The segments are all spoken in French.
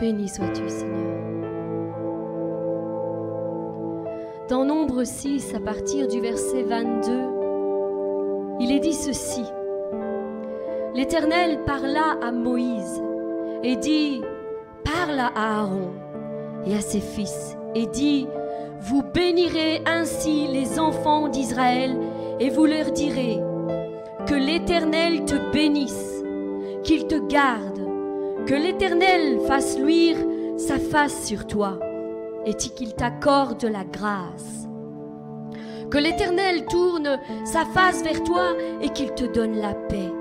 Béni sois-tu, Seigneur. Dans Nombre 6, à partir du verset 22, il est dit ceci. L'Éternel parla à Moïse et dit, parle à Aaron et à ses fils et dit, vous bénirez ainsi les enfants d'Israël et vous leur direz, que l'Éternel te bénisse, qu'il te garde, que l'Éternel fasse luire sa face sur toi et qu'il t'accorde la grâce. Que l'Éternel tourne sa face vers toi et qu'il te donne la paix.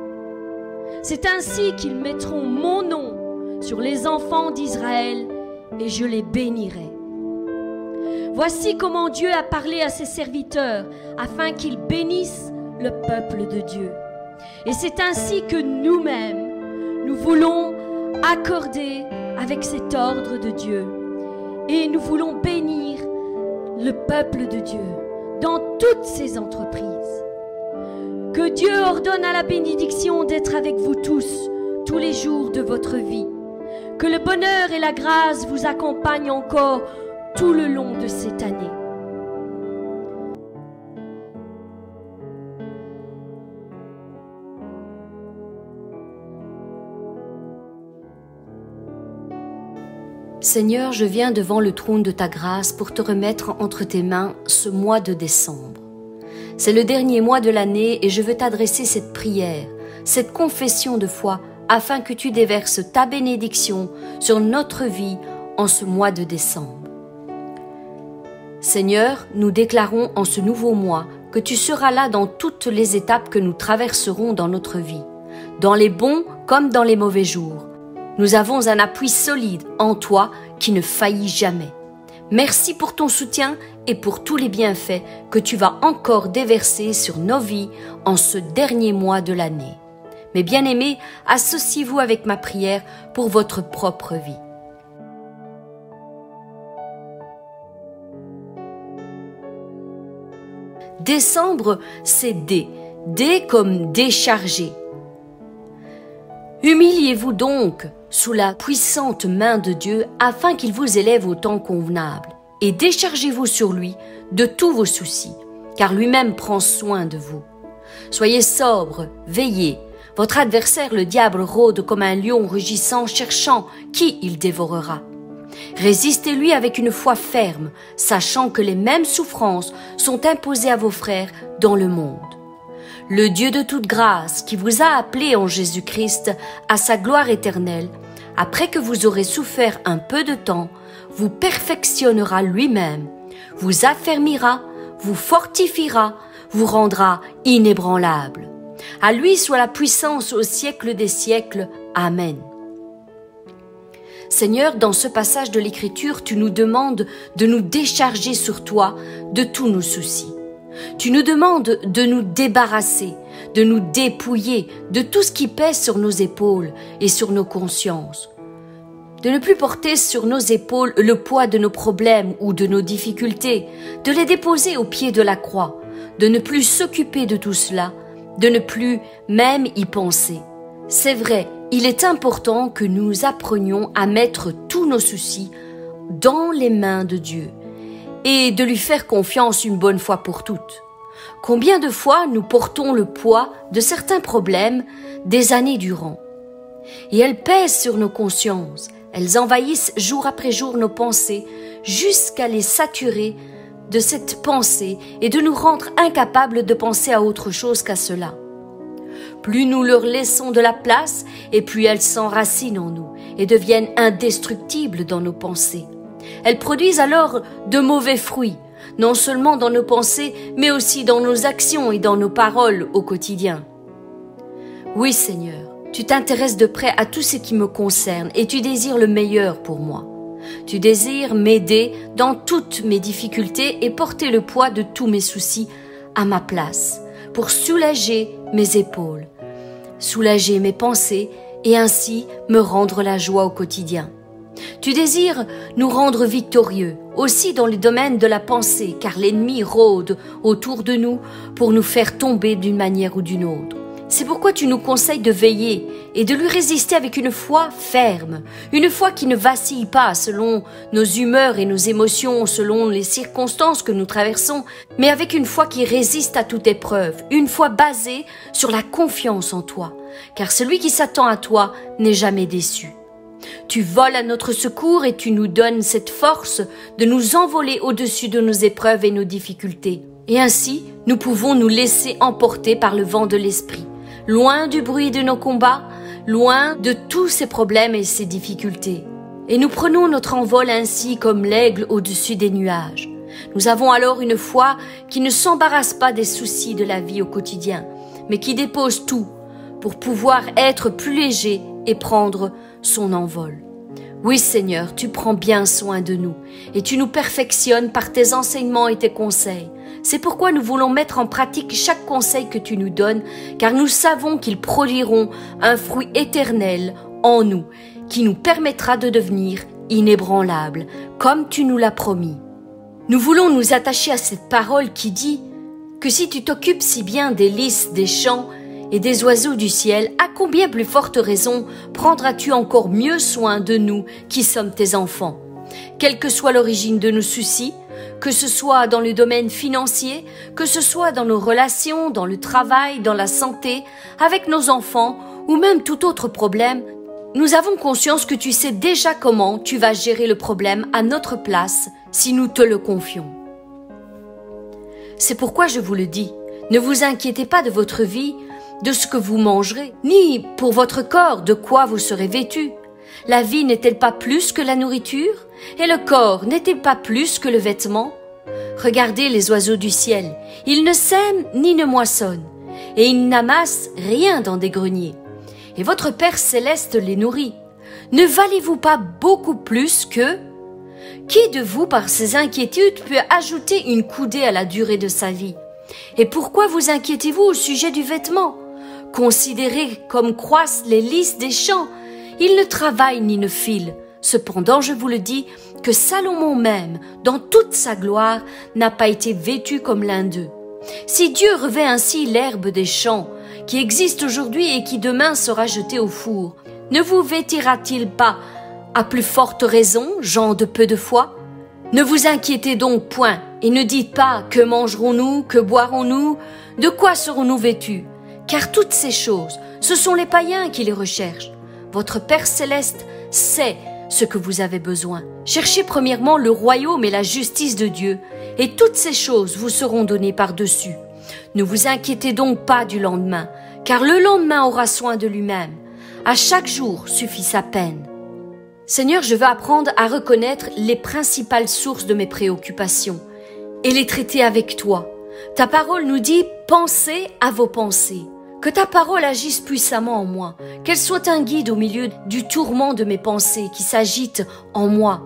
C'est ainsi qu'ils mettront mon nom sur les enfants d'Israël et je les bénirai. Voici comment Dieu a parlé à ses serviteurs afin qu'ils bénissent le peuple de Dieu. Et c'est ainsi que nous-mêmes, nous voulons accorder avec cet ordre de Dieu. Et nous voulons bénir le peuple de Dieu dans toutes ses entreprises. Que Dieu ordonne à la bénédiction d'être avec vous tous les jours de votre vie. Que le bonheur et la grâce vous accompagnent encore tout le long de cette année. Seigneur, je viens devant le trône de ta grâce pour te remettre entre tes mains ce mois de décembre. C'est le dernier mois de l'année et je veux t'adresser cette prière, cette confession de foi, afin que tu déverses ta bénédiction sur notre vie en ce mois de décembre. Seigneur, nous déclarons en ce nouveau mois que tu seras là dans toutes les étapes que nous traverserons dans notre vie, dans les bons comme dans les mauvais jours. Nous avons un appui solide en toi qui ne faillit jamais. Merci pour ton soutien et pour tous les bienfaits que tu vas encore déverser sur nos vies en ce dernier mois de l'année. Mes bien-aimés, associez-vous avec ma prière pour votre propre vie. Décembre, c'est D. D comme décharger. Humiliez-vous donc sous la puissante main de Dieu afin qu'il vous élève au temps convenable et déchargez-vous sur lui de tous vos soucis, car lui-même prend soin de vous. Soyez sobre, veillez. Votre adversaire, le diable, rôde comme un lion rugissant, cherchant qui il dévorera. Résistez-lui avec une foi ferme, sachant que les mêmes souffrances sont imposées à vos frères dans le monde. Le Dieu de toute grâce, qui vous a appelé en Jésus-Christ à sa gloire éternelle, après que vous aurez souffert un peu de temps, vous perfectionnera lui-même, vous affermira, vous fortifiera, vous rendra inébranlable. À lui soit la puissance au siècle des siècles. Amen. Seigneur, dans ce passage de l'Écriture, tu nous demandes de nous décharger sur toi de tous nos soucis. Tu nous demandes de nous débarrasser, de nous dépouiller de tout ce qui pèse sur nos épaules et sur nos consciences. De ne plus porter sur nos épaules le poids de nos problèmes ou de nos difficultés, de les déposer au pied de la croix, de ne plus s'occuper de tout cela, de ne plus même y penser. C'est vrai, il est important que nous apprenions à mettre tous nos soucis dans les mains de Dieu et de lui faire confiance une bonne fois pour toutes. Combien de fois nous portons le poids de certains problèmes des années durant? Et elles pèsent sur nos consciences, elles envahissent jour après jour nos pensées jusqu'à les saturer de cette pensée et de nous rendre incapables de penser à autre chose qu'à cela. Plus nous leur laissons de la place et plus elles s'enracinent en nous et deviennent indestructibles dans nos pensées. Elles produisent alors de mauvais fruits, non seulement dans nos pensées, mais aussi dans nos actions et dans nos paroles au quotidien. Oui, Seigneur, tu t'intéresses de près à tout ce qui me concerne et tu désires le meilleur pour moi. Tu désires m'aider dans toutes mes difficultés et porter le poids de tous mes soucis à ma place, pour soulager mes épaules, soulager mes pensées et ainsi me rendre la joie au quotidien. Tu désires nous rendre victorieux, aussi dans les domaines de la pensée, car l'ennemi rôde autour de nous pour nous faire tomber d'une manière ou d'une autre. C'est pourquoi tu nous conseilles de veiller et de lui résister avec une foi ferme, une foi qui ne vacille pas selon nos humeurs et nos émotions, selon les circonstances que nous traversons, mais avec une foi qui résiste à toute épreuve, une foi basée sur la confiance en toi, car celui qui s'attend à toi n'est jamais déçu. Tu voles à notre secours et tu nous donnes cette force de nous envoler au-dessus de nos épreuves et nos difficultés. Et ainsi, nous pouvons nous laisser emporter par le vent de l'esprit, loin du bruit de nos combats, loin de tous ces problèmes et ces difficultés. Et nous prenons notre envol ainsi comme l'aigle au-dessus des nuages. Nous avons alors une foi qui ne s'embarrasse pas des soucis de la vie au quotidien, mais qui dépose tout pour pouvoir être plus léger et prendre son envol. Oui Seigneur, tu prends bien soin de nous et tu nous perfectionnes par tes enseignements et tes conseils. C'est pourquoi nous voulons mettre en pratique chaque conseil que tu nous donnes, car nous savons qu'ils produiront un fruit éternel en nous, qui nous permettra de devenir inébranlables, comme tu nous l'as promis. Nous voulons nous attacher à cette parole qui dit que si tu t'occupes si bien des lys des champs et des oiseaux du ciel, à combien plus forte raison prendras-tu encore mieux soin de nous qui sommes tes enfants? Quelle que soit l'origine de nos soucis, que ce soit dans le domaine financier, que ce soit dans nos relations, dans le travail, dans la santé, avec nos enfants ou même tout autre problème, nous avons conscience que tu sais déjà comment tu vas gérer le problème à notre place si nous te le confions. C'est pourquoi je vous le dis, ne vous inquiétez pas de votre vie, de ce que vous mangerez, ni pour votre corps de quoi vous serez vêtus. La vie n'est-elle pas plus que la nourriture? Et le corps n'est-il pas plus que le vêtement? Regardez les oiseaux du ciel, ils ne sèment ni ne moissonnent, et ils n'amassent rien dans des greniers. Et votre Père céleste les nourrit. Ne valez-vous pas beaucoup plus qu'eux? Qui de vous, par ses inquiétudes, peut ajouter une coudée à la durée de sa vie? Et pourquoi vous inquiétez-vous au sujet du vêtement? Considérez comme croissent les lys des champs. Ils ne travaillent ni ne filent. Cependant, je vous le dis, que Salomon même, dans toute sa gloire, n'a pas été vêtu comme l'un d'eux. Si Dieu revêt ainsi l'herbe des champs, qui existe aujourd'hui et qui demain sera jetée au four, ne vous vêtira-t-il pas à plus forte raison, gens de peu de foi? Ne vous inquiétez donc point, et ne dites pas « que mangerons-nous, que boirons-nous, de quoi serons-nous vêtus ?» Car toutes ces choses, ce sont les païens qui les recherchent. Votre Père céleste sait ce que vous avez besoin. Cherchez premièrement le royaume et la justice de Dieu, et toutes ces choses vous seront données par-dessus. Ne vous inquiétez donc pas du lendemain, car le lendemain aura soin de lui-même. À chaque jour suffit sa peine. Seigneur, je veux apprendre à reconnaître les principales sources de mes préoccupations et les traiter avec toi. Ta parole nous dit « pensez à vos pensées ». Que ta parole agisse puissamment en moi, qu'elle soit un guide au milieu du tourment de mes pensées qui s'agitent en moi.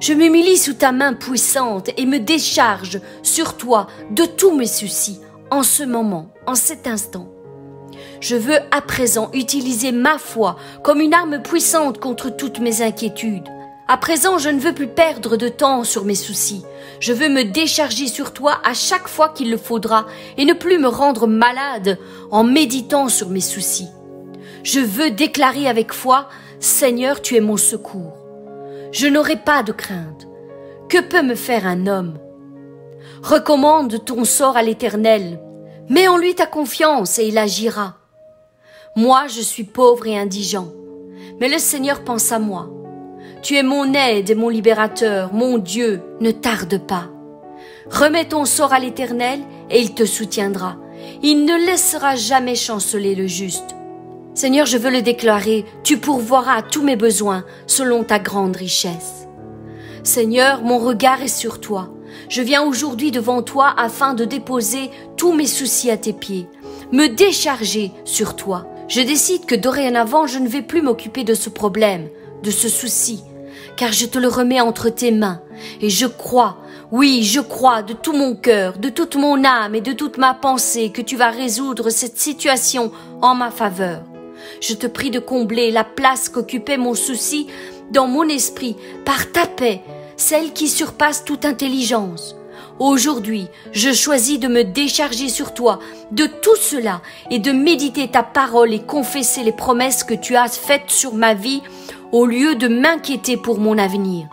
Je m'humilie sous ta main puissante et me décharge sur toi de tous mes soucis en ce moment, en cet instant. Je veux à présent utiliser ma foi comme une arme puissante contre toutes mes inquiétudes. À présent, je ne veux plus perdre de temps sur mes soucis. Je veux me décharger sur toi à chaque fois qu'il le faudra et ne plus me rendre malade en méditant sur mes soucis. Je veux déclarer avec foi, Seigneur, tu es mon secours. Je n'aurai pas de crainte. Que peut me faire un homme? Recommande ton sort à l'Éternel. Mets en lui ta confiance et il agira. Moi, je suis pauvre et indigent, mais le Seigneur pense à moi. Tu es mon aide et mon libérateur, mon Dieu, ne tarde pas. Remets ton sort à l'Éternel et il te soutiendra. Il ne laissera jamais chanceler le juste. Seigneur, je veux le déclarer, tu pourvoiras à tous mes besoins selon ta grande richesse. Seigneur, mon regard est sur toi. Je viens aujourd'hui devant toi afin de déposer tous mes soucis à tes pieds, me décharger sur toi. Je décide que dorénavant, je ne vais plus m'occuper de ce problème, de ce souci, car je te le remets entre tes mains. Et je crois, oui, je crois de tout mon cœur, de toute mon âme et de toute ma pensée que tu vas résoudre cette situation en ma faveur. Je te prie de combler la place qu'occupait mon souci dans mon esprit par ta paix, celle qui surpasse toute intelligence. Aujourd'hui, je choisis de me décharger sur toi de tout cela et de méditer ta parole et confesser les promesses que tu as faites sur ma vie au lieu de m'inquiéter pour mon avenir.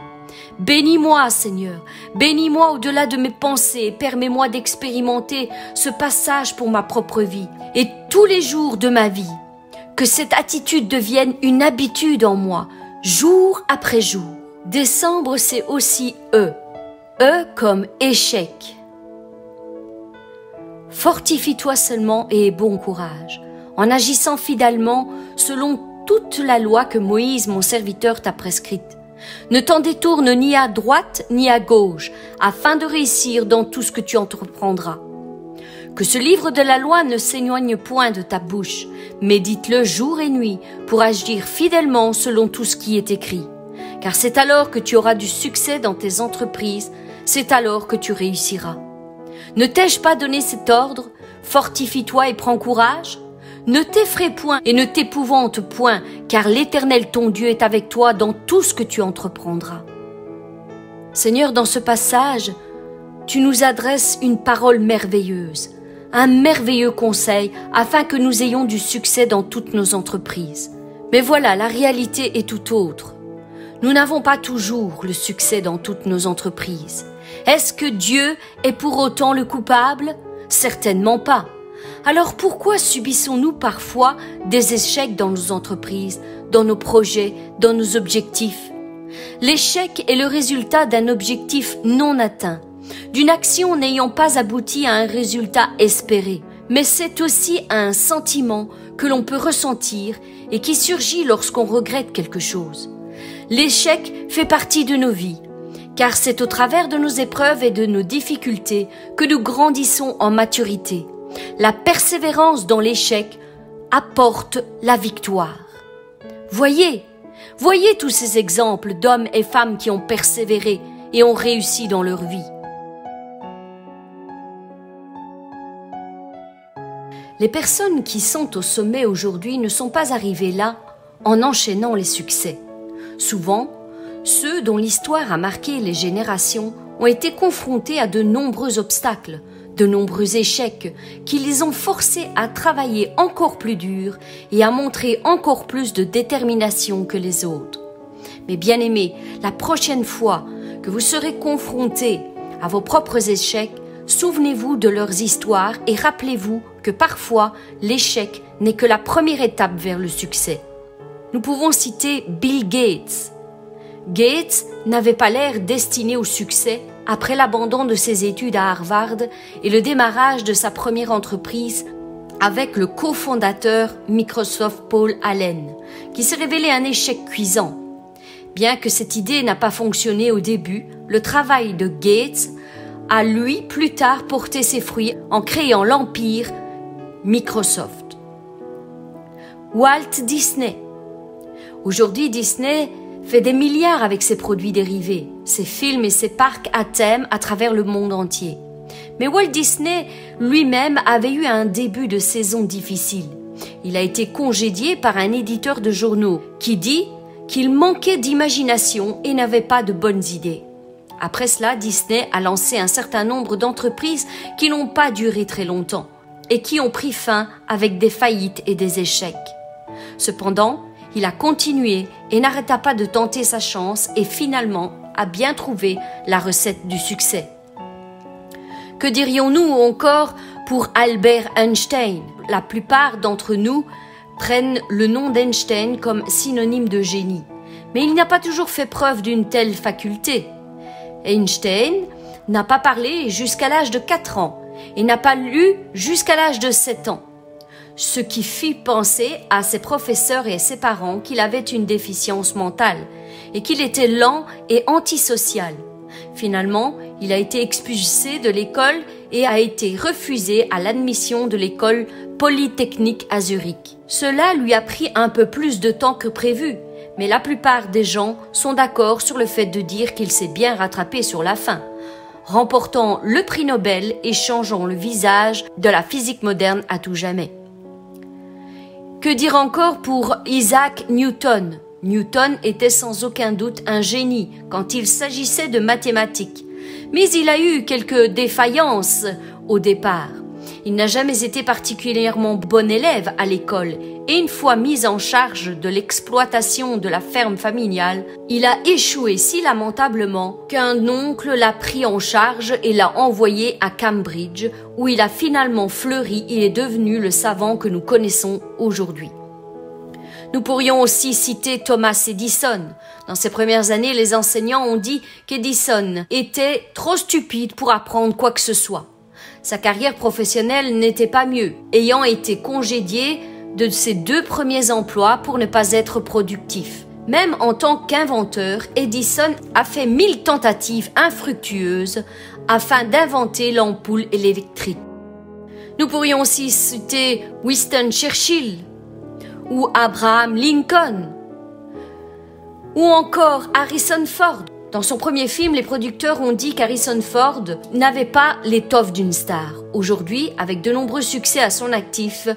Bénis-moi, Seigneur, bénis-moi au-delà de mes pensées et permets-moi d'expérimenter ce passage pour ma propre vie et tous les jours de ma vie. Que cette attitude devienne une habitude en moi, jour après jour. Décembre, c'est aussi E. E comme échec. Fortifie-toi seulement et aie bon courage, en agissant fidèlement selon toute la loi que Moïse, mon serviteur, t'a prescrite. Ne t'en détourne ni à droite ni à gauche, afin de réussir dans tout ce que tu entreprendras. Que ce livre de la loi ne s'éloigne point de ta bouche. Médite-le jour et nuit pour agir fidèlement selon tout ce qui est écrit. Car c'est alors que tu auras du succès dans tes entreprises, c'est alors que tu réussiras. Ne t'ai-je pas donné cet ordre? Fortifie-toi et prends courage. Ne t'effraie point et ne t'épouvante point, car l'Éternel ton Dieu est avec toi dans tout ce que tu entreprendras. Seigneur, dans ce passage, tu nous adresses une parole merveilleuse, un merveilleux conseil afin que nous ayons du succès dans toutes nos entreprises. Mais voilà, la réalité est tout autre. Nous n'avons pas toujours le succès dans toutes nos entreprises. Est-ce que Dieu est pour autant le coupable? Certainement pas. Alors pourquoi subissons-nous parfois des échecs dans nos entreprises, dans nos projets, dans nos objectifs? L'échec est le résultat d'un objectif non atteint, d'une action n'ayant pas abouti à un résultat espéré, mais c'est aussi un sentiment que l'on peut ressentir et qui surgit lorsqu'on regrette quelque chose. L'échec fait partie de nos vies, car c'est au travers de nos épreuves et de nos difficultés que nous grandissons en maturité. La persévérance dans l'échec apporte la victoire. Voyez tous ces exemples d'hommes et femmes qui ont persévéré et ont réussi dans leur vie. Les personnes qui sont au sommet aujourd'hui ne sont pas arrivées là en enchaînant les succès. Souvent, ceux dont l'histoire a marqué les générations ont été confrontés à de nombreux obstacles, de nombreux échecs qui les ont forcés à travailler encore plus dur et à montrer encore plus de détermination que les autres. Mais bien-aimés, la prochaine fois que vous serez confrontés à vos propres échecs, souvenez-vous de leurs histoires et rappelez-vous que parfois l'échec n'est que la première étape vers le succès. Nous pouvons citer Bill Gates. Gates n'avait pas l'air destiné au succès après l'abandon de ses études à Harvard et le démarrage de sa première entreprise avec le cofondateur Microsoft Paul Allen, qui s'est révélé un échec cuisant. Bien que cette idée n'a pas fonctionné au début, le travail de Gates a lui plus tard porté ses fruits en créant l'empire Microsoft. Walt Disney. Aujourd'hui, Disney fait des milliards avec ses produits dérivés, ses films et ses parcs à thème à travers le monde entier. Mais Walt Disney lui-même avait eu un début de saison difficile. Il a été congédié par un éditeur de journaux qui dit qu'il manquait d'imagination et n'avait pas de bonnes idées. Après cela, Disney a lancé un certain nombre d'entreprises qui n'ont pas duré très longtemps et qui ont pris fin avec des faillites et des échecs. Cependant, il a continué et n'arrêta pas de tenter sa chance et finalement a bien trouvé la recette du succès. Que dirions-nous encore pour Albert Einstein? La plupart d'entre nous prennent le nom d'Einstein comme synonyme de génie, mais il n'a pas toujours fait preuve d'une telle faculté. Einstein n'a pas parlé jusqu'à l'âge de 4 ans et n'a pas lu jusqu'à l'âge de 7 ans. Ce qui fit penser à ses professeurs et à ses parents qu'il avait une déficience mentale et qu'il était lent et antisocial. Finalement, il a été expulsé de l'école et a été refusé à l'admission de l'école polytechnique à Zurich. Cela lui a pris un peu plus de temps que prévu, mais la plupart des gens sont d'accord sur le fait de dire qu'il s'est bien rattrapé sur la fin, remportant le prix Nobel et changeant le visage de la physique moderne à tout jamais. Que dire encore pour Isaac Newton? Newton était sans aucun doute un génie quand il s'agissait de mathématiques. Mais il a eu quelques défaillances au départ. Il n'a jamais été particulièrement bon élève à l'école et une fois mis en charge de l'exploitation de la ferme familiale, il a échoué si lamentablement qu'un oncle l'a pris en charge et l'a envoyé à Cambridge où il a finalement fleuri et est devenu le savant que nous connaissons aujourd'hui. Nous pourrions aussi citer Thomas Edison. Dans ses premières années, les enseignants ont dit qu'Edison était trop stupide pour apprendre quoi que ce soit. Sa carrière professionnelle n'était pas mieux, ayant été congédié de ses 2 premiers emplois pour ne pas être productif. Même en tant qu'inventeur, Edison a fait 1000 tentatives infructueuses afin d'inventer l'ampoule électrique. Nous pourrions aussi citer Winston Churchill ou Abraham Lincoln ou encore Harrison Ford. Dans son premier film, les producteurs ont dit qu'Harrison Ford n'avait pas l'étoffe d'une star. Aujourd'hui, avec de nombreux succès à son actif,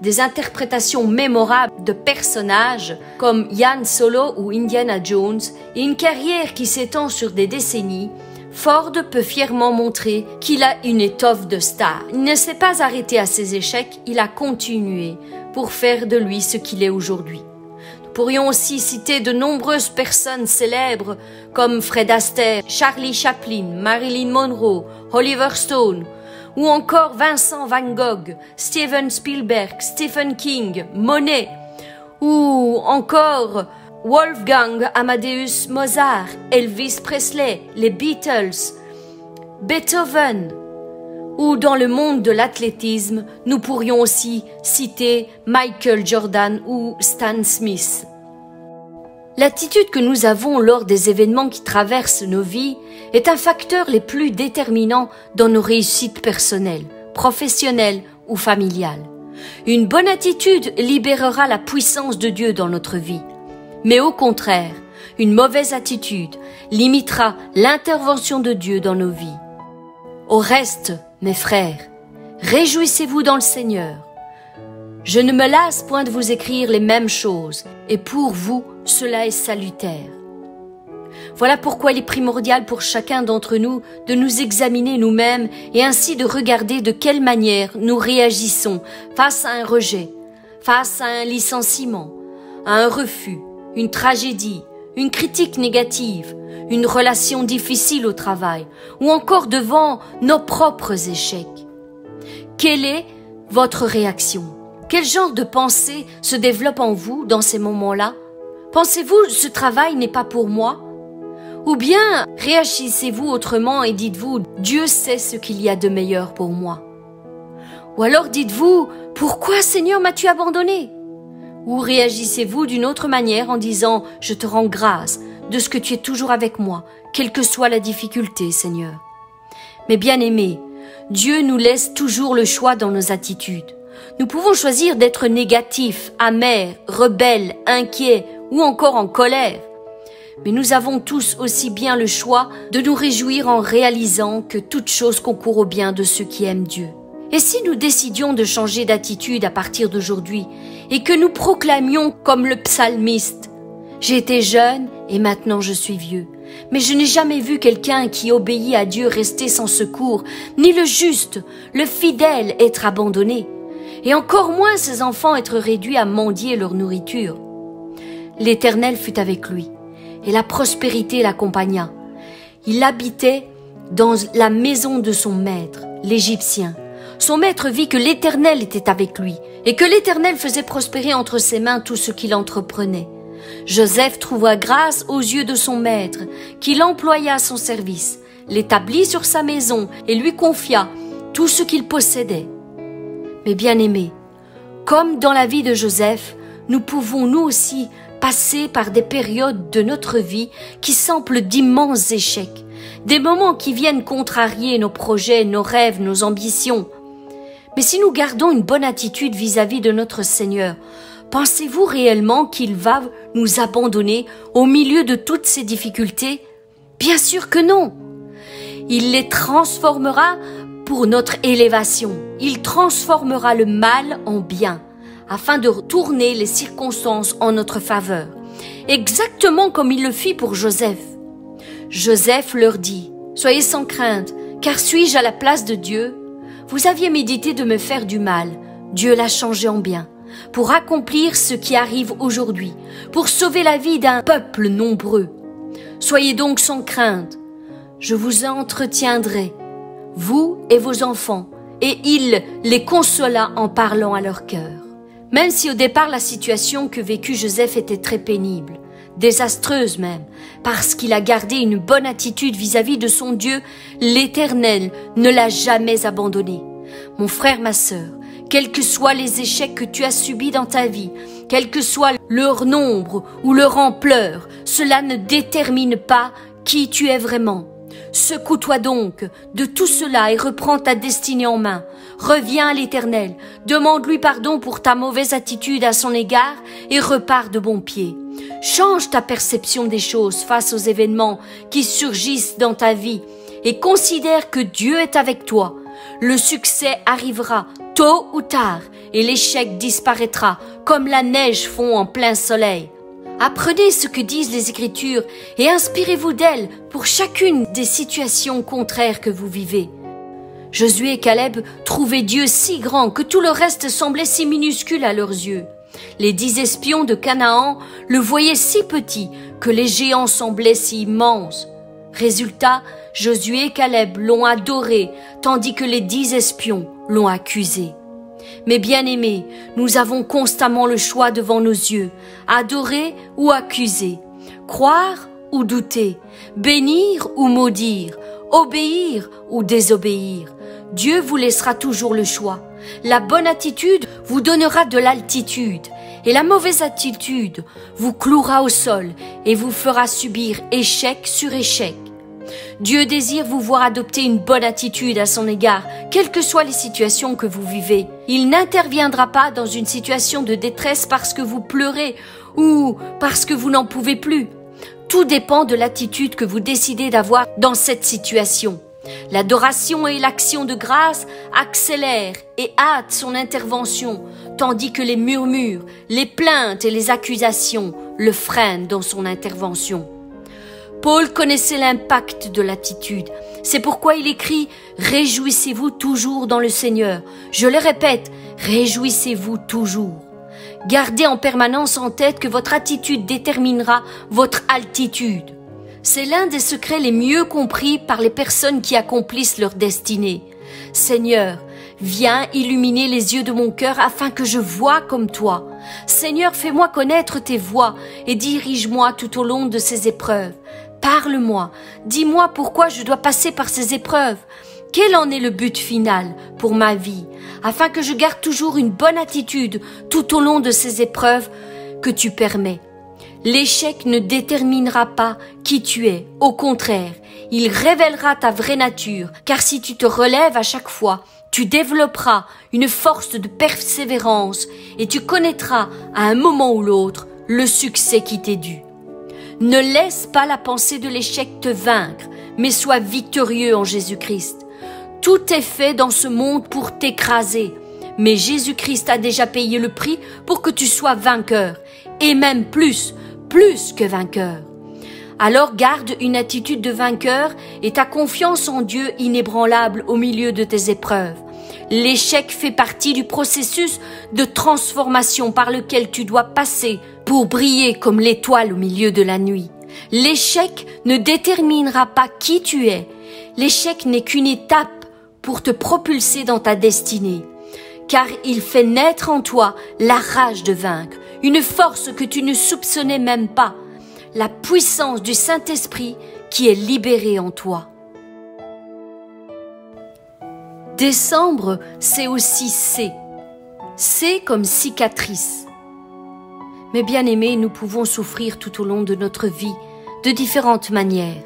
des interprétations mémorables de personnages comme Han Solo ou Indiana Jones et une carrière qui s'étend sur des décennies, Ford peut fièrement montrer qu'il a une étoffe de star. Il ne s'est pas arrêté à ses échecs, il a continué pour faire de lui ce qu'il est aujourd'hui. Nous pourrions aussi citer de nombreuses personnes célèbres comme Fred Astaire, Charlie Chaplin, Marilyn Monroe, Oliver Stone, ou encore Vincent Van Gogh, Steven Spielberg, Stephen King, Monet, ou encore Wolfgang Amadeus Mozart, Elvis Presley, les Beatles, Beethoven. Ou dans le monde de l'athlétisme, nous pourrions aussi citer Michael Jordan ou Stan Smith. L'attitude que nous avons lors des événements qui traversent nos vies est un facteur les plus déterminants dans nos réussites personnelles, professionnelles ou familiales. Une bonne attitude libérera la puissance de Dieu dans notre vie. Mais au contraire, une mauvaise attitude limitera l'intervention de Dieu dans nos vies. Au reste, mes frères, réjouissez-vous dans le Seigneur. Je ne me lasse point de vous écrire les mêmes choses, et pour vous, cela est salutaire. Voilà pourquoi il est primordial pour chacun d'entre nous de nous examiner nous-mêmes et ainsi de regarder de quelle manière nous réagissons face à un rejet, face à un licenciement, à un refus, une tragédie, une critique négative, une relation difficile au travail ou encore devant nos propres échecs. Quelle est votre réaction? Quel genre de pensée se développe en vous dans ces moments-là? Pensez-vous ce travail n'est pas pour moi? Ou bien réagissez-vous autrement et dites-vous Dieu sait ce qu'il y a de meilleur pour moi? Ou alors dites-vous pourquoi Seigneur m'as-tu abandonné? Ou réagissez-vous d'une autre manière en disant « Je te rends grâce de ce que tu es toujours avec moi, quelle que soit la difficulté, Seigneur. » Mais bien-aimés, Dieu nous laisse toujours le choix dans nos attitudes. Nous pouvons choisir d'être négatifs, amers, rebelles, inquiets ou encore en colère. Mais nous avons tous aussi bien le choix de nous réjouir en réalisant que toute chose concourt au bien de ceux qui aiment Dieu. Et si nous décidions de changer d'attitude à partir d'aujourd'hui et que nous proclamions comme le psalmiste « J'ai été jeune et maintenant je suis vieux, mais je n'ai jamais vu quelqu'un qui obéit à Dieu rester sans secours, ni le juste, le fidèle être abandonné, et encore moins ses enfants être réduits à mendier leur nourriture. » L'Éternel fut avec lui, et la prospérité l'accompagna. Il habitait dans la maison de son maître, l'Égyptien. Son maître vit que l'Éternel était avec lui et que l'Éternel faisait prospérer entre ses mains tout ce qu'il entreprenait. Joseph trouva grâce aux yeux de son maître, qui l'employa à son service, l'établit sur sa maison et lui confia tout ce qu'il possédait. Mais bien-aimés, comme dans la vie de Joseph, nous pouvons nous aussi passer par des périodes de notre vie qui semblent d'immenses échecs, des moments qui viennent contrarier nos projets, nos rêves, nos ambitions. Mais si nous gardons une bonne attitude vis-à-vis de notre Seigneur, pensez-vous réellement qu'il va nous abandonner au milieu de toutes ces difficultés? Bien sûr que non. Il les transformera pour notre élévation. Il transformera le mal en bien, afin de tourner les circonstances en notre faveur. Exactement comme il le fit pour Joseph. Joseph leur dit, Soyez sans crainte, car suis-je à la place de Dieu? Vous aviez médité de me faire du mal, Dieu l'a changé en bien, pour accomplir ce qui arrive aujourd'hui, pour sauver la vie d'un peuple nombreux. Soyez donc sans crainte, je vous entretiendrai, vous et vos enfants, et il les consola en parlant à leur cœur. Même si au départ la situation que vécut Joseph était très pénible, désastreuse même, parce qu'il a gardé une bonne attitude vis-à-vis de son Dieu, l'Éternel ne l'a jamais abandonné. Mon frère, ma sœur, quels que soient les échecs que tu as subis dans ta vie, quel que soit leur nombre ou leur ampleur, cela ne détermine pas qui tu es vraiment. Secoue-toi donc de tout cela et reprends ta destinée en main. Reviens à l'Éternel, demande-lui pardon pour ta mauvaise attitude à son égard et repars de bon pied. Change ta perception des choses face aux événements qui surgissent dans ta vie et considère que Dieu est avec toi. Le succès arrivera tôt ou tard et l'échec disparaîtra comme la neige fond en plein soleil. Apprenez ce que disent les Écritures et inspirez-vous d'elles pour chacune des situations contraires que vous vivez. Josué et Caleb trouvaient Dieu si grand que tout le reste semblait si minuscule à leurs yeux. Les 10 espions de Canaan le voyaient si petit que les géants semblaient si immenses. Résultat, Josué et Caleb l'ont adoré, tandis que les 10 espions l'ont accusé. Mais bien-aimés, nous avons constamment le choix devant nos yeux, adorer ou accuser, croire ou douter, bénir ou maudire, obéir ou désobéir. Dieu vous laissera toujours le choix. La bonne attitude vous donnera de l'altitude et la mauvaise attitude vous clouera au sol et vous fera subir échec sur échec. Dieu désire vous voir adopter une bonne attitude à son égard, quelles que soient les situations que vous vivez. Il n'interviendra pas dans une situation de détresse parce que vous pleurez ou parce que vous n'en pouvez plus. Tout dépend de l'attitude que vous décidez d'avoir dans cette situation. L'adoration et l'action de grâce accélèrent et hâtent son intervention, tandis que les murmures, les plaintes et les accusations le freinent dans son intervention. Paul connaissait l'impact de l'attitude. C'est pourquoi il écrit « Réjouissez-vous toujours dans le Seigneur ». Je le répète, réjouissez-vous toujours. Gardez en permanence en tête que votre attitude déterminera votre altitude. C'est l'un des secrets les mieux compris par les personnes qui accomplissent leur destinée. Seigneur, viens illuminer les yeux de mon cœur afin que je voie comme toi. Seigneur, fais-moi connaître tes voies et dirige-moi tout au long de ces épreuves. Parle-moi, dis-moi pourquoi je dois passer par ces épreuves. Quel en est le but final pour ma vie, afin que je garde toujours une bonne attitude tout au long de ces épreuves que tu permets. L'échec ne déterminera pas qui tu es, au contraire, il révélera ta vraie nature, car si tu te relèves à chaque fois, tu développeras une force de persévérance et tu connaîtras à un moment ou l'autre le succès qui t'est dû. Ne laisse pas la pensée de l'échec te vaincre, mais sois victorieux en Jésus-Christ. Tout est fait dans ce monde pour t'écraser, mais Jésus-Christ a déjà payé le prix pour que tu sois vainqueur, et même plus que vainqueur. Alors garde une attitude de vainqueur et ta confiance en Dieu inébranlable au milieu de tes épreuves. L'échec fait partie du processus de transformation par lequel tu dois passer pour briller comme l'étoile au milieu de la nuit. L'échec ne déterminera pas qui tu es. L'échec n'est qu'une étape pour te propulser dans ta destinée, car il fait naître en toi la rage de vaincre, une force que tu ne soupçonnais même pas, la puissance du Saint-Esprit qui est libérée en toi. Décembre, c'est aussi C. C comme cicatrice. Mais bien aimés, nous pouvons souffrir tout au long de notre vie de différentes manières,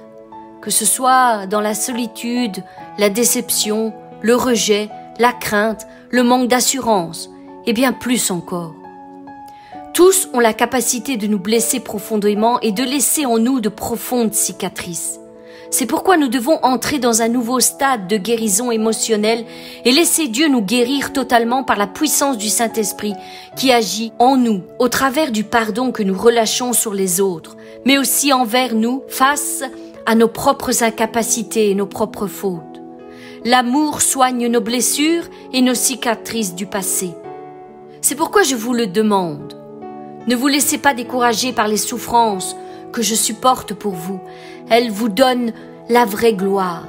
que ce soit dans la solitude, la déception, le rejet, la crainte, le manque d'assurance, et bien plus encore. Tous ont la capacité de nous blesser profondément et de laisser en nous de profondes cicatrices. C'est pourquoi nous devons entrer dans un nouveau stade de guérison émotionnelle et laisser Dieu nous guérir totalement par la puissance du Saint-Esprit qui agit en nous au travers du pardon que nous relâchons sur les autres, mais aussi envers nous face à nos propres incapacités et nos propres fautes. L'amour soigne nos blessures et nos cicatrices du passé. C'est pourquoi je vous le demande. Ne vous laissez pas décourager par les souffrances que je supporte pour vous. Elles vous donnent la vraie gloire.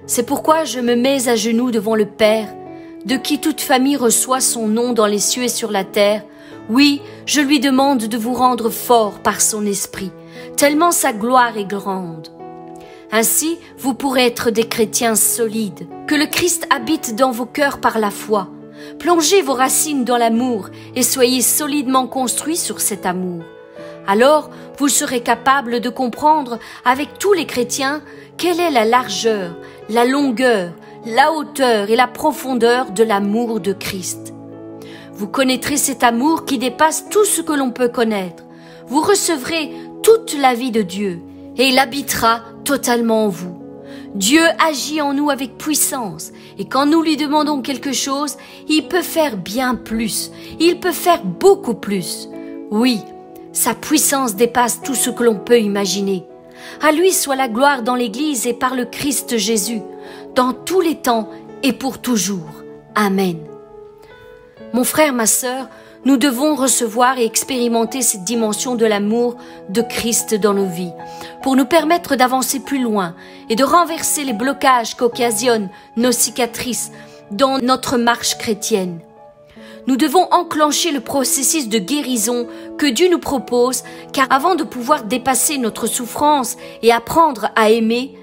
C'est pourquoi je me mets à genoux devant le Père, de qui toute famille reçoit son nom dans les cieux et sur la terre. Oui, je lui demande de vous rendre fort par son esprit, tellement sa gloire est grande. Ainsi, vous pourrez être des chrétiens solides, que le Christ habite dans vos cœurs par la foi. Plongez vos racines dans l'amour et soyez solidement construits sur cet amour. Alors, vous serez capables de comprendre avec tous les chrétiens quelle est la largeur, la longueur, la hauteur et la profondeur de l'amour de Christ. Vous connaîtrez cet amour qui dépasse tout ce que l'on peut connaître. Vous recevrez toute la vie de Dieu et il habitera totalement en vous. Dieu agit en nous avec puissance et quand nous lui demandons quelque chose, il peut faire bien plus, il peut faire beaucoup plus. Oui, sa puissance dépasse tout ce que l'on peut imaginer. À lui soit la gloire dans l'Église et par le Christ Jésus, dans tous les temps et pour toujours. Amen. Mon frère, ma sœur, nous devons recevoir et expérimenter cette dimension de l'amour de Christ dans nos vies, pour nous permettre d'avancer plus loin et de renverser les blocages qu'occasionnent nos cicatrices dans notre marche chrétienne. Nous devons enclencher le processus de guérison que Dieu nous propose, car avant de pouvoir dépasser notre souffrance et apprendre à aimer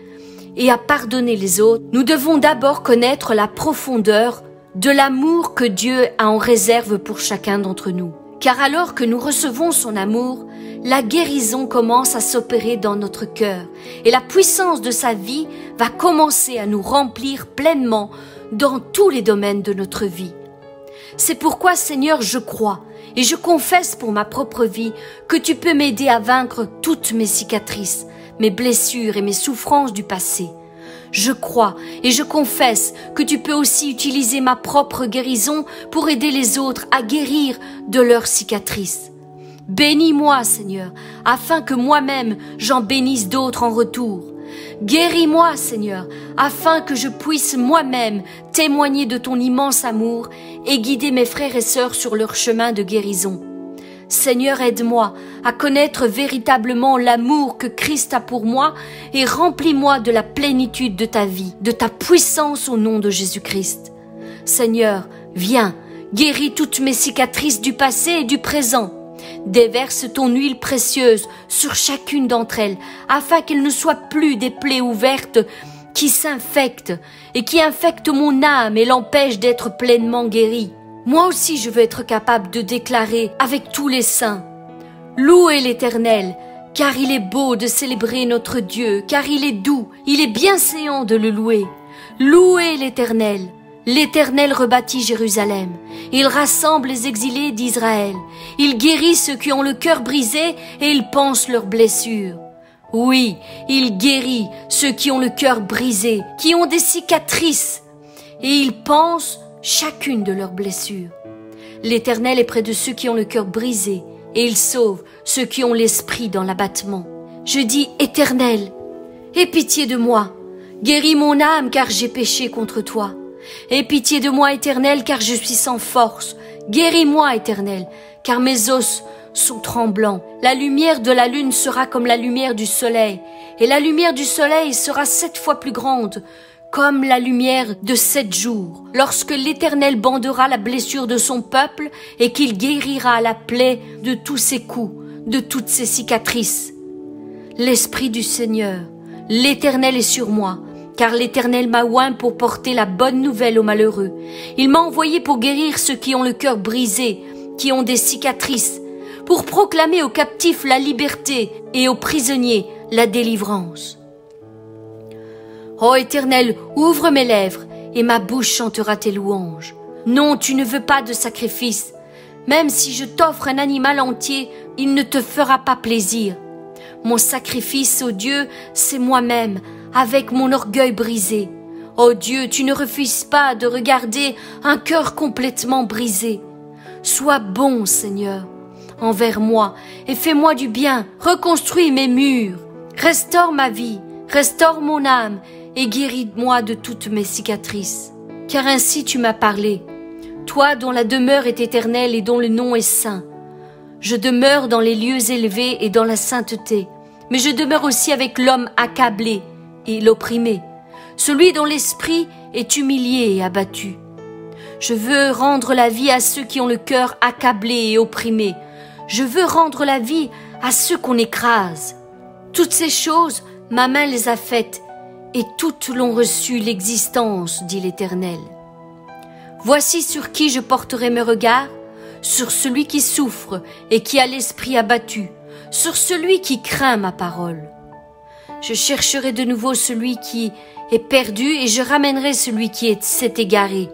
et à pardonner les autres, nous devons d'abord connaître la profondeur de l'amour que Dieu a en réserve pour chacun d'entre nous. Car alors que nous recevons son amour, la guérison commence à s'opérer dans notre cœur et la puissance de sa vie va commencer à nous remplir pleinement dans tous les domaines de notre vie. C'est pourquoi, Seigneur, je crois et je confesse pour ma propre vie que tu peux m'aider à vaincre toutes mes cicatrices, mes blessures et mes souffrances du passé. Je crois et je confesse que tu peux aussi utiliser ma propre guérison pour aider les autres à guérir de leurs cicatrices. Bénis-moi, Seigneur, afin que moi-même j'en bénisse d'autres en retour. Guéris-moi, Seigneur, afin que je puisse moi-même témoigner de ton immense amour et guider mes frères et sœurs sur leur chemin de guérison. Seigneur, aide-moi à connaître véritablement l'amour que Christ a pour moi et remplis-moi de la plénitude de ta vie, de ta puissance au nom de Jésus-Christ. Seigneur, viens, guéris toutes mes cicatrices du passé et du présent. Déverse ton huile précieuse sur chacune d'entre elles, afin qu'elles ne soient plus des plaies ouvertes qui s'infectent et qui infectent mon âme et l'empêchent d'être pleinement guérie. Moi aussi je veux être capable de déclarer avec tous les saints: louez l'Éternel, car il est beau de célébrer notre Dieu, car il est doux, il est bienséant de le louer. Louez l'Éternel. L'Éternel rebâtit Jérusalem. Il rassemble les exilés d'Israël. Il guérit ceux qui ont le cœur brisé et il panse leurs blessures. Oui, il guérit ceux qui ont le cœur brisé, qui ont des cicatrices, et il panse chacune de leurs blessures. L'Éternel est près de ceux qui ont le cœur brisé, et il sauve ceux qui ont l'esprit dans l'abattement. Je dis: Éternel, aie pitié de moi. Guéris mon âme, car j'ai péché contre toi. Aie pitié de moi, Éternel, car je suis sans force. Guéris-moi, Éternel, car mes os sont tremblants. La lumière de la lune sera comme la lumière du soleil, et la lumière du soleil sera 7 fois plus grande, comme la lumière de 7 jours. Lorsque l'Éternel bandera la blessure de son peuple, et qu'il guérira la plaie de tous ses coups, de toutes ses cicatrices. L'Esprit du Seigneur, l'Éternel est sur moi, car l'Éternel m'a oint pour porter la bonne nouvelle aux malheureux. Il m'a envoyé pour guérir ceux qui ont le cœur brisé, qui ont des cicatrices, pour proclamer aux captifs la liberté et aux prisonniers la délivrance. Ô Éternel, ouvre mes lèvres, et ma bouche chantera tes louanges. Non, tu ne veux pas de sacrifice. Même si je t'offre un animal entier, il ne te fera pas plaisir. Mon sacrifice, ô Dieu, c'est moi-même, avec mon orgueil brisé. Ô Dieu, tu ne refuses pas de regarder un cœur complètement brisé. Sois bon, Seigneur, envers moi, et fais-moi du bien. Reconstruis mes murs, restaure ma vie, Restaure mon âme et guéris-moi de toutes mes cicatrices. Car ainsi tu m'as parlé, toi dont la demeure est éternelle et dont le nom est saint. Je demeure dans les lieux élevés et dans la sainteté, mais je demeure aussi avec l'homme accablé et l'opprimé, celui dont l'esprit est humilié et abattu. Je veux rendre la vie à ceux qui ont le cœur accablé et opprimé. Je veux rendre la vie à ceux qu'on écrase. Toutes ces choses, ma main les a faites, et toutes l'ont reçu l'existence, dit l'Éternel. Voici sur qui je porterai mes regards, sur celui qui souffre et qui a l'esprit abattu, sur celui qui craint ma parole. Je chercherai de nouveau celui qui est perdu et je ramènerai celui qui s'est égaré.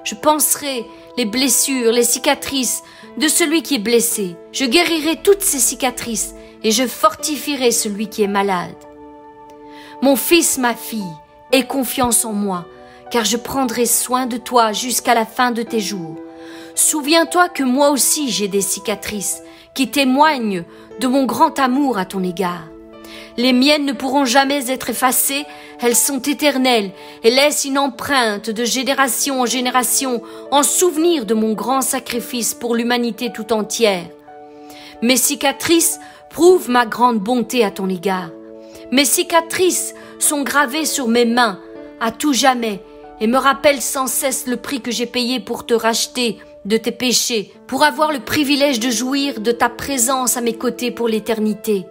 Je panserai les blessures, les cicatrices de celui qui est blessé. Je guérirai toutes ces cicatrices et je fortifierai celui qui est malade. Mon fils, ma fille, aie confiance en moi, car je prendrai soin de toi jusqu'à la fin de tes jours. Souviens-toi que moi aussi j'ai des cicatrices qui témoignent de mon grand amour à ton égard. Les miennes ne pourront jamais être effacées, elles sont éternelles et laissent une empreinte de génération en génération en souvenir de mon grand sacrifice pour l'humanité tout entière. Mes cicatrices prouvent ma grande bonté à ton égard. Mes cicatrices sont gravées sur mes mains à tout jamais et me rappellent sans cesse le prix que j'ai payé pour te racheter de tes péchés, pour avoir le privilège de jouir de ta présence à mes côtés pour l'éternité.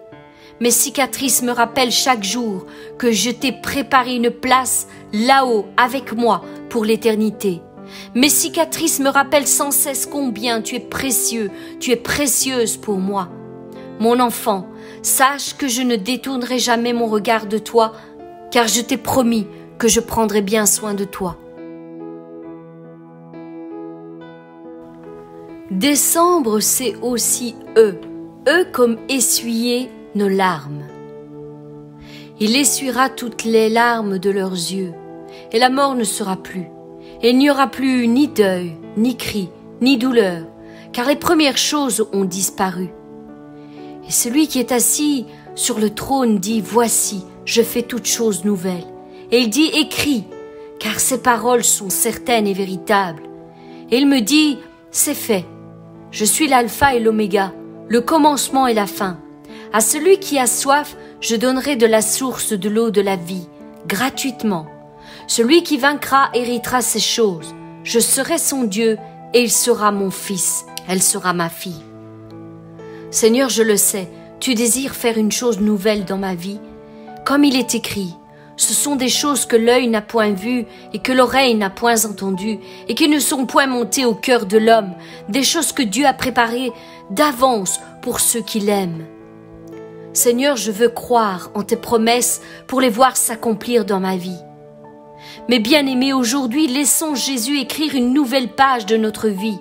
Mes cicatrices me rappellent chaque jour que je t'ai préparé une place là-haut avec moi pour l'éternité. Mes cicatrices me rappellent sans cesse combien tu es précieux, tu es précieuse pour moi. Mon enfant, sache que je ne détournerai jamais mon regard de toi, car je t'ai promis que je prendrai bien soin de toi. Décembre, c'est aussi eux comme essuyer nos larmes. Il essuiera toutes les larmes de leurs yeux, et la mort ne sera plus. Et il n'y aura plus ni deuil, ni cri, ni douleur, car les premières choses ont disparu. Et celui qui est assis sur le trône dit « Voici, je fais toutes choses nouvelles ». Et il dit « Écris, car ces paroles sont certaines et véritables ». Et il me dit « C'est fait, je suis l'alpha et l'oméga, le commencement et la fin. À celui qui a soif, je donnerai de la source de l'eau de la vie, gratuitement. Celui qui vaincra héritera ces choses. Je serai son Dieu et il sera mon fils, elle sera ma fille. Seigneur, je le sais, tu désires faire une chose nouvelle dans ma vie. Comme il est écrit, ce sont des choses que l'œil n'a point vues et que l'oreille n'a point entendues et qui ne sont point montées au cœur de l'homme, des choses que Dieu a préparées d'avance pour ceux qui l'aiment. Seigneur, je veux croire en tes promesses pour les voir s'accomplir dans ma vie. Mes bien-aimés, aujourd'hui, laissons Jésus écrire une nouvelle page de notre vie.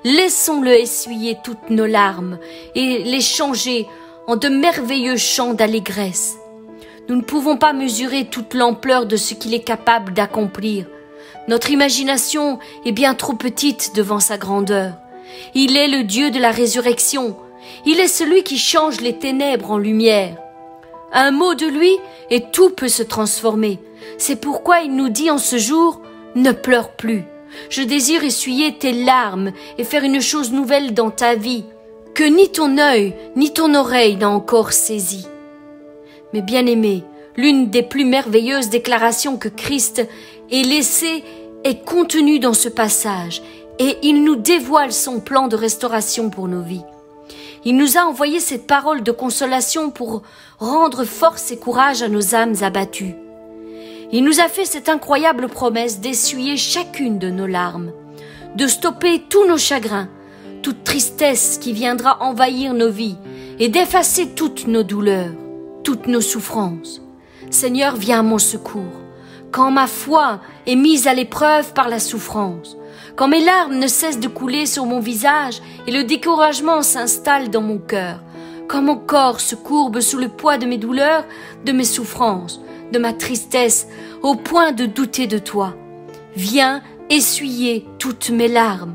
Laissons-le essuyer toutes nos larmes et les changer en de merveilleux chants d'allégresse. Nous ne pouvons pas mesurer toute l'ampleur de ce qu'il est capable d'accomplir. Notre imagination est bien trop petite devant sa grandeur. Il est le Dieu de la résurrection. Il est celui qui change les ténèbres en lumière. Un mot de lui et tout peut se transformer. C'est pourquoi il nous dit en ce jour « Ne pleure plus ». Je désire essuyer tes larmes et faire une chose nouvelle dans ta vie, que ni ton œil ni ton oreille n'a encore saisi. Mais bien-aimés, l'une des plus merveilleuses déclarations que Christ ait laissées est contenue dans ce passage, et il nous dévoile son plan de restauration pour nos vies. Il nous a envoyé cette parole de consolation pour rendre force et courage à nos âmes abattues. Il nous a fait cette incroyable promesse d'essuyer chacune de nos larmes, de stopper tous nos chagrins, toute tristesse qui viendra envahir nos vies et d'effacer toutes nos douleurs, toutes nos souffrances. Seigneur, viens à mon secours. Quand ma foi est mise à l'épreuve par la souffrance, quand mes larmes ne cessent de couler sur mon visage et le découragement s'installe dans mon cœur, quand mon corps se courbe sous le poids de mes douleurs, de mes souffrances, de ma tristesse, au point de douter de toi. Viens essuyer toutes mes larmes,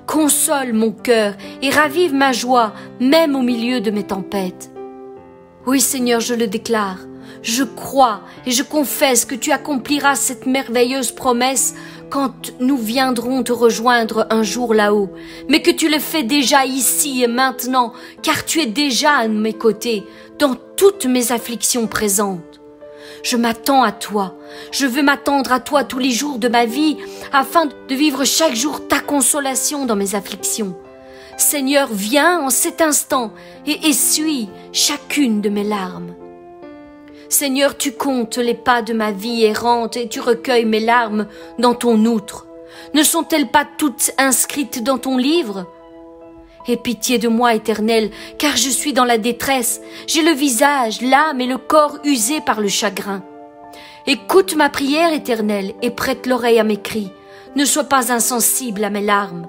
console mon cœur et ravive ma joie, même au milieu de mes tempêtes. Oui, Seigneur, je le déclare, Je crois et je confesse que tu accompliras cette merveilleuse promesse quand nous viendrons te rejoindre un jour là-haut, mais que tu le fais déjà ici et maintenant, car tu es déjà à mes côtés dans toutes mes afflictions présentes. Je m'attends à toi, je veux m'attendre à toi tous les jours de ma vie, afin de vivre chaque jour ta consolation dans mes afflictions. Seigneur, viens en cet instant et essuie chacune de mes larmes. Seigneur, tu comptes les pas de ma vie errante et tu recueilles mes larmes dans ton outre. Ne sont-elles pas toutes inscrites dans ton livre? Aie pitié de moi, Éternel, car je suis dans la détresse. J'ai le visage, l'âme et le corps usés par le chagrin. Écoute ma prière, Éternel, et prête l'oreille à mes cris. Ne sois pas insensible à mes larmes.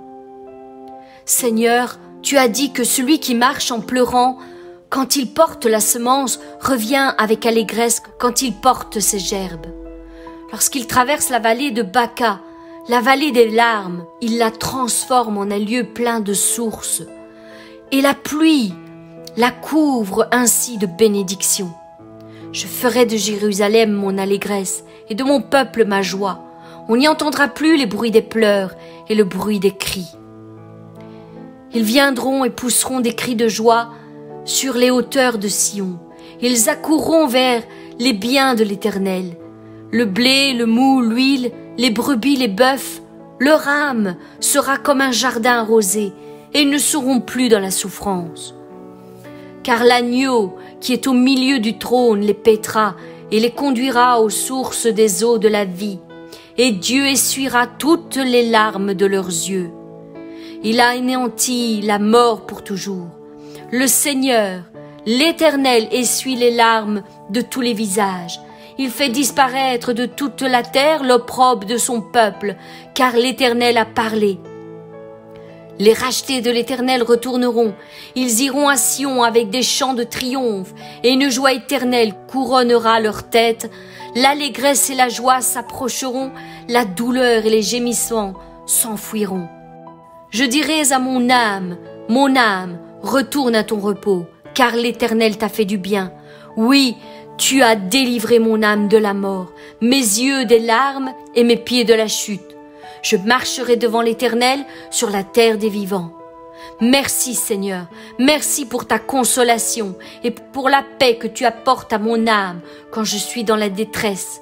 Seigneur, tu as dit que celui qui marche en pleurant, quand il porte la semence, revient avec allégresse quand il porte ses gerbes. Lorsqu'il traverse la vallée de Baca, la vallée des larmes, il la transforme en un lieu plein de sources. Et la pluie la couvre ainsi de bénédictions. Je ferai de Jérusalem mon allégresse et de mon peuple ma joie. On n'y entendra plus les bruits des pleurs et le bruit des cris. Ils viendront et pousseront des cris de joie sur les hauteurs de Sion. Ils accourront vers les biens de l'Éternel. Le blé, le mou, l'huile, les brebis, les bœufs, leur âme sera comme un jardin arrosé, et ils ne seront plus dans la souffrance. Car l'agneau qui est au milieu du trône les paîtra et les conduira aux sources des eaux de la vie, et Dieu essuiera toutes les larmes de leurs yeux. Il a anéanti la mort pour toujours. Le Seigneur, l'Éternel, essuie les larmes de tous les visages. Il fait disparaître de toute la terre l'opprobre de son peuple, car l'Éternel a parlé. Les rachetés de l'Éternel retourneront. Ils iront à Sion avec des chants de triomphe, et une joie éternelle couronnera leur tête. L'allégresse et la joie s'approcheront, la douleur et les gémissements s'enfuiront. Je dirai à mon âme, retourne à ton repos, car l'Éternel t'a fait du bien. Oui, tu as délivré mon âme de la mort, mes yeux des larmes et mes pieds de la chute. Je marcherai devant l'Éternel sur la terre des vivants. Merci Seigneur, merci pour ta consolation et pour la paix que tu apportes à mon âme quand je suis dans la détresse.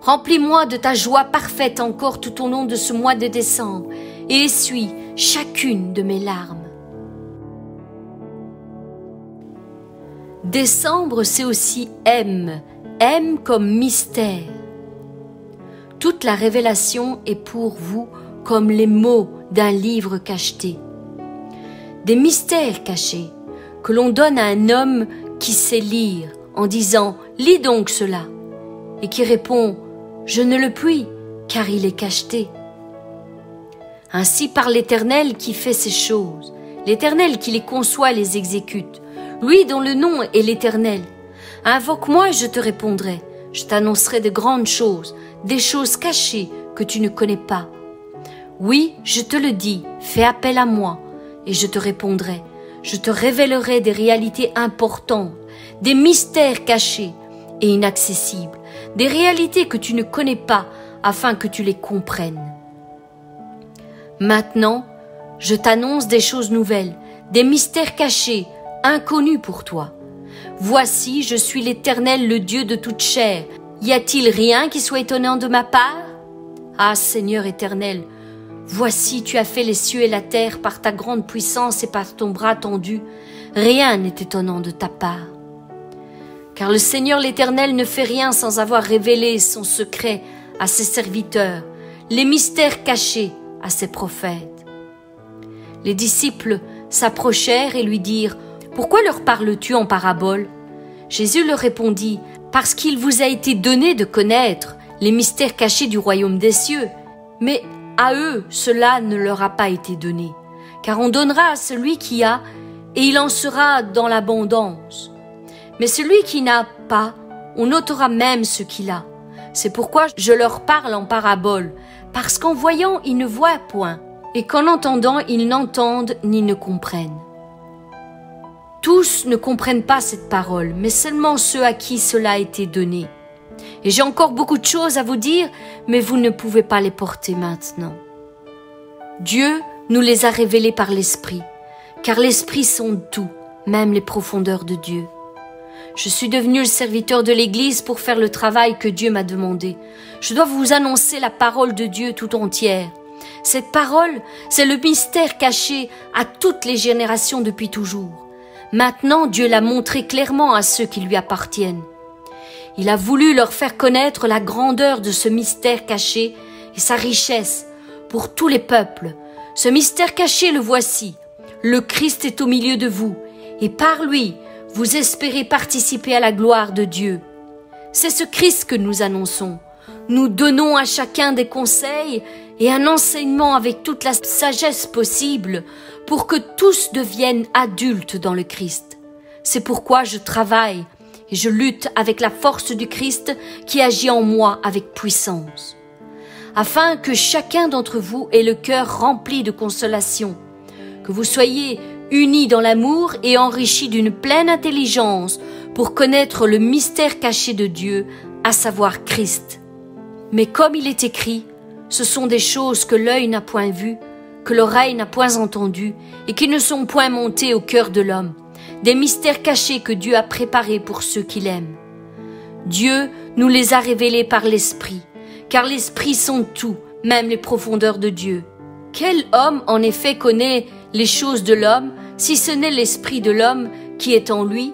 Remplis-moi de ta joie parfaite encore tout au long de ce mois de décembre et essuie chacune de mes larmes. Décembre, c'est aussi M comme mystère. Toute la révélation est pour vous comme les mots d'un livre cacheté. Des mystères cachés que l'on donne à un homme qui sait lire en disant « Lis donc cela » et qui répond « Je ne le puis car il est cacheté ». Ainsi par l'Éternel qui fait ces choses, l'Éternel qui les conçoit et les exécute, lui dont le nom est l'Éternel. Invoque-moi et je te répondrai, je t'annoncerai de grandes choses, des choses cachées que tu ne connais pas. Oui, je te le dis, fais appel à moi et je te répondrai. Je te révélerai des réalités importantes, des mystères cachés et inaccessibles, des réalités que tu ne connais pas afin que tu les comprennes. Maintenant, je t'annonce des choses nouvelles, des mystères cachés, inconnus pour toi. Voici, je suis l'Éternel, le Dieu de toute chair. Y a-t-il rien qui soit étonnant de ma part? Ah Seigneur éternel, voici tu as fait les cieux et la terre par ta grande puissance et par ton bras tendu. Rien n'est étonnant de ta part. Car le Seigneur l'Éternel ne fait rien sans avoir révélé son secret à ses serviteurs, les mystères cachés à ses prophètes. Les disciples s'approchèrent et lui dirent « Pourquoi leur parles-tu en parabole ?» Jésus leur répondit « Parce qu'il vous a été donné de connaître les mystères cachés du royaume des cieux, mais à eux cela ne leur a pas été donné, car on donnera à celui qui a, et il en sera dans l'abondance. Mais celui qui n'a pas, on ôtera même ce qu'il a. C'est pourquoi je leur parle en parabole, parce qu'en voyant ils ne voient point, et qu'en entendant ils n'entendent ni ne comprennent. Tous ne comprennent pas cette parole, mais seulement ceux à qui cela a été donné. Et j'ai encore beaucoup de choses à vous dire, mais vous ne pouvez pas les porter maintenant. Dieu nous les a révélées par l'Esprit, car l'Esprit sonde tout, même les profondeurs de Dieu. Je suis devenu le serviteur de l'Église pour faire le travail que Dieu m'a demandé. Je dois vous annoncer la parole de Dieu tout entière. Cette parole, c'est le mystère caché à toutes les générations depuis toujours. Maintenant, Dieu l'a montré clairement à ceux qui lui appartiennent. Il a voulu leur faire connaître la grandeur de ce mystère caché et sa richesse pour tous les peuples. Ce mystère caché, le voici. Le Christ est au milieu de vous, et par lui, vous espérez participer à la gloire de Dieu. C'est ce Christ que nous annonçons. Nous donnons à chacun des conseils et un enseignement avec toute la sagesse possible pour que tous deviennent adultes dans le Christ. C'est pourquoi je travaille et je lutte avec la force du Christ qui agit en moi avec puissance, afin que chacun d'entre vous ait le cœur rempli de consolation, que vous soyez unis dans l'amour et enrichis d'une pleine intelligence pour connaître le mystère caché de Dieu, à savoir Christ. Mais comme il est écrit, ce sont des choses que l'œil n'a point vues, que l'oreille n'a point entendues et qui ne sont point montées au cœur de l'homme, des mystères cachés que Dieu a préparés pour ceux qui l'aiment. Dieu nous les a révélés par l'Esprit, car l'Esprit sonde tout, même les profondeurs de Dieu. Quel homme en effet connaît les choses de l'homme, si ce n'est l'Esprit de l'homme qui est en lui?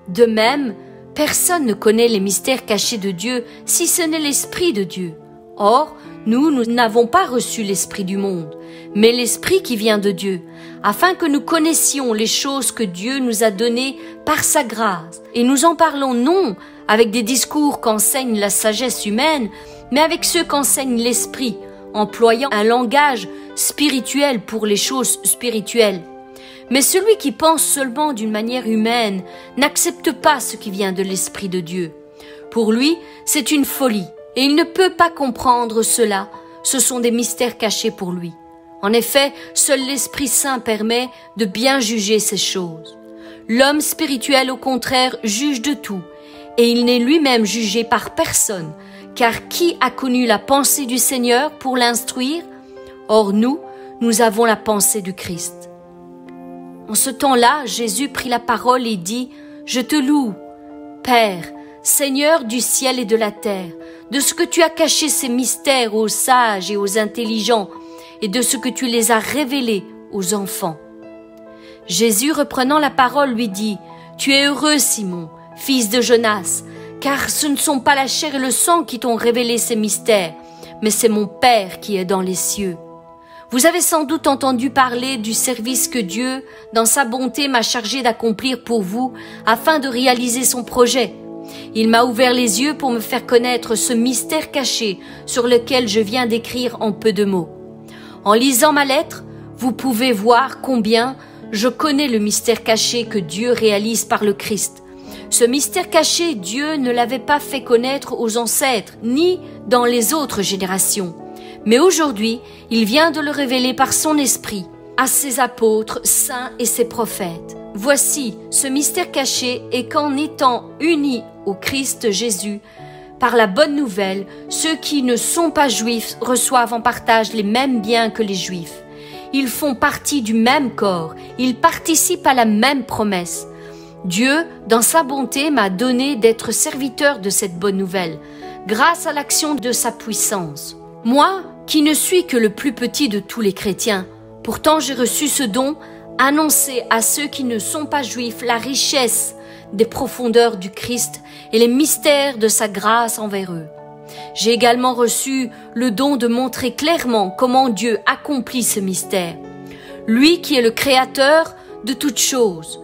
De même, personne ne connaît les mystères cachés de Dieu, si ce n'est l'Esprit de Dieu. Or, nous n'avons pas reçu l'Esprit du monde, mais l'Esprit qui vient de Dieu, afin que nous connaissions les choses que Dieu nous a données par sa grâce. Et nous en parlons non avec des discours qu'enseigne la sagesse humaine, mais avec ceux qu'enseigne l'Esprit, employant un langage spirituel pour les choses spirituelles. Mais celui qui pense seulement d'une manière humaine n'accepte pas ce qui vient de l'Esprit de Dieu. Pour lui, c'est une folie, et il ne peut pas comprendre cela. Ce sont des mystères cachés pour lui. En effet, seul l'Esprit Saint permet de bien juger ces choses. L'homme spirituel, au contraire, juge de tout, et il n'est lui-même jugé par personne, car qui a connu la pensée du Seigneur pour l'instruire? Or nous avons la pensée du Christ. En ce temps-là, Jésus prit la parole et dit « Je te loue, Père, Seigneur du ciel et de la terre, de ce que tu as caché ces mystères aux sages et aux intelligents, et de ce que tu les as révélés aux enfants. » Jésus, reprenant la parole, lui dit « Tu es heureux, Simon, fils de Jonas, car ce ne sont pas la chair et le sang qui t'ont révélé ces mystères, mais c'est mon Père qui est dans les cieux. Vous avez sans doute entendu parler du service que Dieu, dans sa bonté, m'a chargé d'accomplir pour vous, afin de réaliser son projet. Il m'a ouvert les yeux pour me faire connaître ce mystère caché sur lequel je viens d'écrire en peu de mots. En lisant ma lettre, vous pouvez voir combien je connais le mystère caché que Dieu réalise par le Christ. Ce mystère caché, Dieu ne l'avait pas fait connaître aux ancêtres, ni dans les autres générations. Mais aujourd'hui, il vient de le révéler par son esprit à ses apôtres, saints et ses prophètes. Voici, ce mystère caché est qu'en étant unis au Christ Jésus, par la bonne nouvelle, ceux qui ne sont pas juifs reçoivent en partage les mêmes biens que les juifs. Ils font partie du même corps, ils participent à la même promesse. Dieu, dans sa bonté, m'a donné d'être serviteur de cette bonne nouvelle, grâce à l'action de sa puissance. Moi, qui ne suis que le plus petit de tous les chrétiens, pourtant j'ai reçu ce don, annoncer à ceux qui ne sont pas juifs la richesse des profondeurs du Christ et les mystères de sa grâce envers eux. J'ai également reçu le don de montrer clairement comment Dieu accomplit ce mystère. Lui qui est le créateur de toutes choses,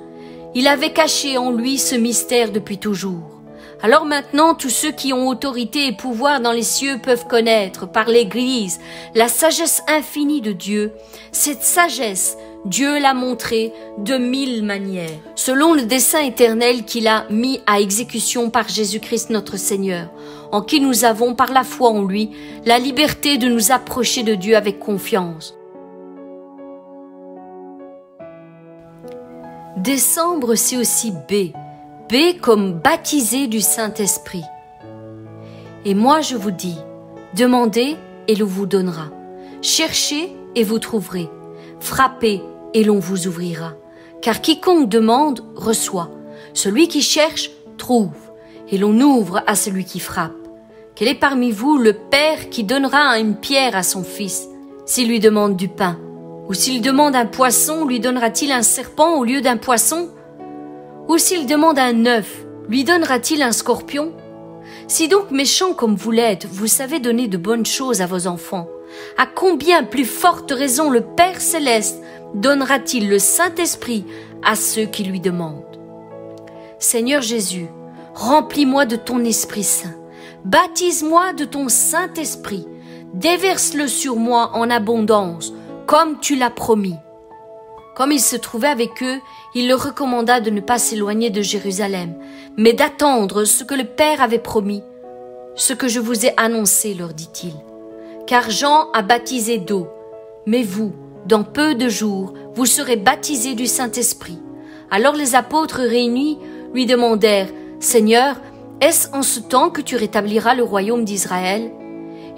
il avait caché en lui ce mystère depuis toujours. Alors maintenant, tous ceux qui ont autorité et pouvoir dans les cieux peuvent connaître par l'Église la sagesse infinie de Dieu. Cette sagesse, Dieu l'a montrée de 1000 manières, selon le dessein éternel qu'il a mis à exécution par Jésus-Christ notre Seigneur, en qui nous avons, par la foi en lui, la liberté de nous approcher de Dieu avec confiance. Décembre, c'est aussi B. B comme baptisé du Saint-Esprit. Et moi je vous dis, demandez et l'on vous donnera. Cherchez et vous trouverez. Frappez et l'on vous ouvrira. Car quiconque demande, reçoit. Celui qui cherche, trouve. Et l'on ouvre à celui qui frappe. Quel est parmi vous le père qui donnera une pierre à son fils, s'il lui demande du pain? Ou s'il demande un poisson, lui donnera-t-il un serpent au lieu d'un poisson? Ou s'il demande un œuf, lui donnera-t-il un scorpion? Si donc méchants comme vous l'êtes, vous savez donner de bonnes choses à vos enfants, à combien plus forte raison le Père Céleste donnera-t-il le Saint-Esprit à ceux qui lui demandent? Seigneur Jésus, remplis-moi de ton Esprit Saint, baptise-moi de ton Saint-Esprit, déverse-le sur moi en abondance, comme tu l'as promis. Comme il se trouvait avec eux, il leur recommanda de ne pas s'éloigner de Jérusalem, mais d'attendre ce que le Père avait promis. Ce que je vous ai annoncé, leur dit-il. Car Jean a baptisé d'eau, mais vous, dans peu de jours, vous serez baptisés du Saint-Esprit. Alors les apôtres réunis lui demandèrent, « Seigneur, est-ce en ce temps que tu rétabliras le royaume d'Israël ?»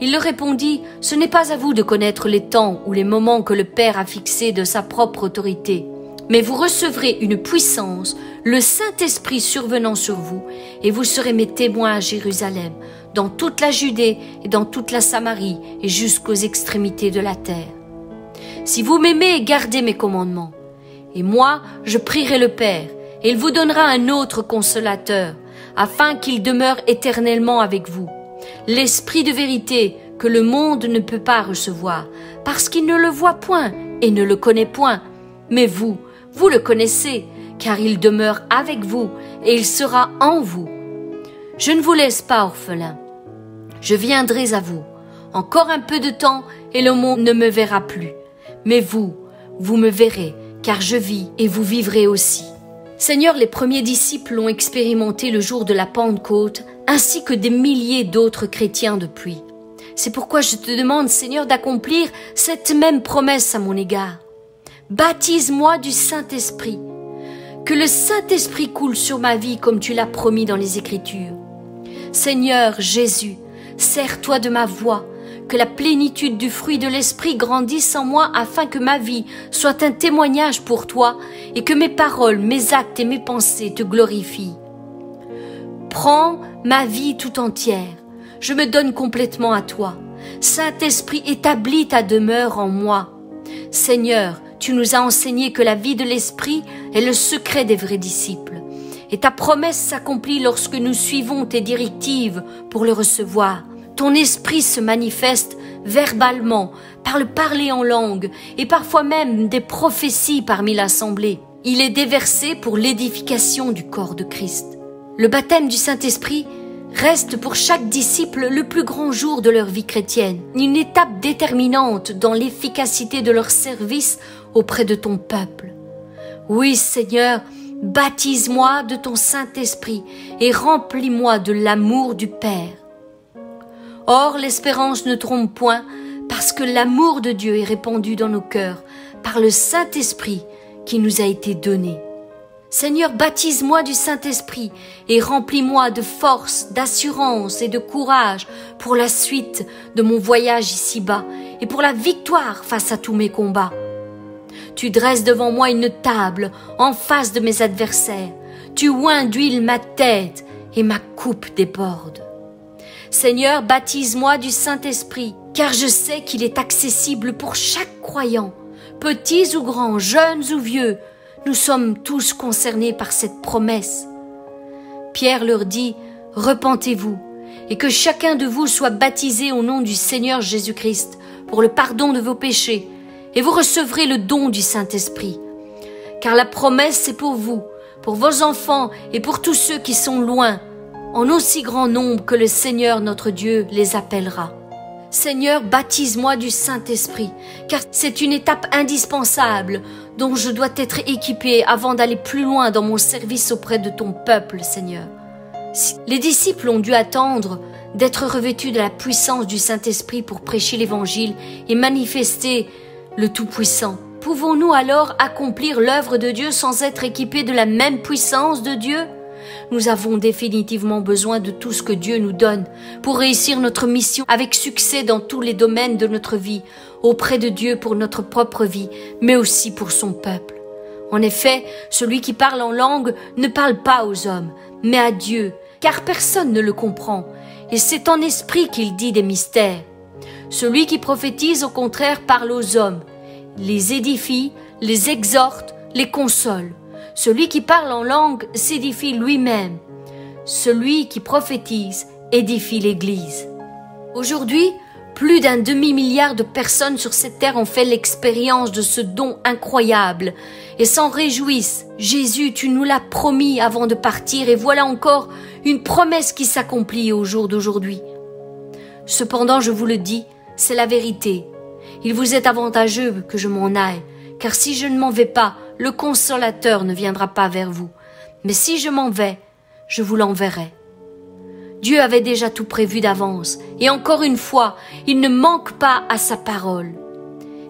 Il leur répondit, « Ce n'est pas à vous de connaître les temps ou les moments que le Père a fixés de sa propre autorité, mais vous recevrez une puissance, le Saint-Esprit survenant sur vous, et vous serez mes témoins à Jérusalem, dans toute la Judée et dans toute la Samarie et jusqu'aux extrémités de la terre. Si vous m'aimez, gardez mes commandements. Et moi, je prierai le Père, et il vous donnera un autre consolateur, afin qu'il demeure éternellement avec vous. L'Esprit de vérité que le monde ne peut pas recevoir, parce qu'il ne le voit point et ne le connaît point. Mais vous le connaissez, car il demeure avec vous et il sera en vous. Je ne vous laisse pas orphelins. Je viendrai à vous. Encore un peu de temps et le monde ne me verra plus. Mais vous me verrez, car je vis et vous vivrez aussi. Seigneur, les premiers disciples l'ont expérimenté le jour de la Pentecôte, ainsi que des milliers d'autres chrétiens depuis. C'est pourquoi je te demande, Seigneur, d'accomplir cette même promesse à mon égard. Baptise-moi du Saint-Esprit. Que le Saint-Esprit coule sur ma vie comme tu l'as promis dans les Écritures. Seigneur Jésus, sers-toi de ma voix, que la plénitude du fruit de l'Esprit grandisse en moi afin que ma vie soit un témoignage pour toi et que mes paroles, mes actes et mes pensées te glorifient. Prends ma vie tout entière, je me donne complètement à toi. Saint-Esprit, établis ta demeure en moi. Seigneur, tu nous as enseigné que la vie de l'Esprit est le secret des vrais disciples. Et ta promesse s'accomplit lorsque nous suivons tes directives pour le recevoir. Ton esprit se manifeste verbalement, par le parler en langue et parfois même des prophéties parmi l'assemblée. Il est déversé pour l'édification du corps de Christ. Le baptême du Saint-Esprit reste pour chaque disciple le plus grand jour de leur vie chrétienne, une étape déterminante dans l'efficacité de leur service auprès de ton peuple. Oui, Seigneur, baptise-moi de ton Saint-Esprit et remplis-moi de l'amour du Père. Or, l'espérance ne trompe point, parce que l'amour de Dieu est répandu dans nos cœurs par le Saint-Esprit qui nous a été donné. Seigneur, baptise-moi du Saint-Esprit et remplis-moi de force, d'assurance et de courage pour la suite de mon voyage ici-bas et pour la victoire face à tous mes combats. Tu dresses devant moi une table en face de mes adversaires. Tu oins d'huile ma tête et ma coupe déborde. Seigneur, baptise-moi du Saint-Esprit, car je sais qu'il est accessible pour chaque croyant, petits ou grands, jeunes ou vieux. Nous sommes tous concernés par cette promesse. Pierre leur dit, « Repentez-vous, et que chacun de vous soit baptisé au nom du Seigneur Jésus-Christ pour le pardon de vos péchés, et vous recevrez le don du Saint-Esprit. Car la promesse, c'est pour vous, pour vos enfants et pour tous ceux qui sont loin, en aussi grand nombre que le Seigneur notre Dieu les appellera. Seigneur, baptise-moi du Saint-Esprit, car c'est une étape indispensable dont je dois être équipé avant d'aller plus loin dans mon service auprès de ton peuple, Seigneur. Les disciples ont dû attendre d'être revêtus de la puissance du Saint-Esprit pour prêcher l'Évangile et manifester le Tout-Puissant. pouvons-nous alors accomplir l'œuvre de Dieu sans être équipés de la même puissance de Dieu? Nous avons définitivement besoin de tout ce que Dieu nous donne pour réussir notre mission avec succès dans tous les domaines de notre vie, auprès de Dieu pour notre propre vie, mais aussi pour son peuple. En effet, celui qui parle en langue ne parle pas aux hommes, mais à Dieu, car personne ne le comprend, et c'est en esprit qu'il dit des mystères. Celui qui prophétise, au contraire, parle aux hommes, les édifie, les exhorte, les console. Celui qui parle en langue s'édifie lui-même. Celui qui prophétise édifie l'Église. Aujourd'hui, plus d'un demi-milliard de personnes sur cette terre ont fait l'expérience de ce don incroyable et s'en réjouissent. Jésus, tu nous l'as promis avant de partir et voilà encore une promesse qui s'accomplit au jour d'aujourd'hui. Cependant, je vous le dis, c'est la vérité. Il vous est avantageux que je m'en aille, car si je ne m'en vais pas, le Consolateur ne viendra pas vers vous. Mais si je m'en vais, je vous l'enverrai. Dieu avait déjà tout prévu d'avance, et encore une fois, il ne manque pas à sa parole.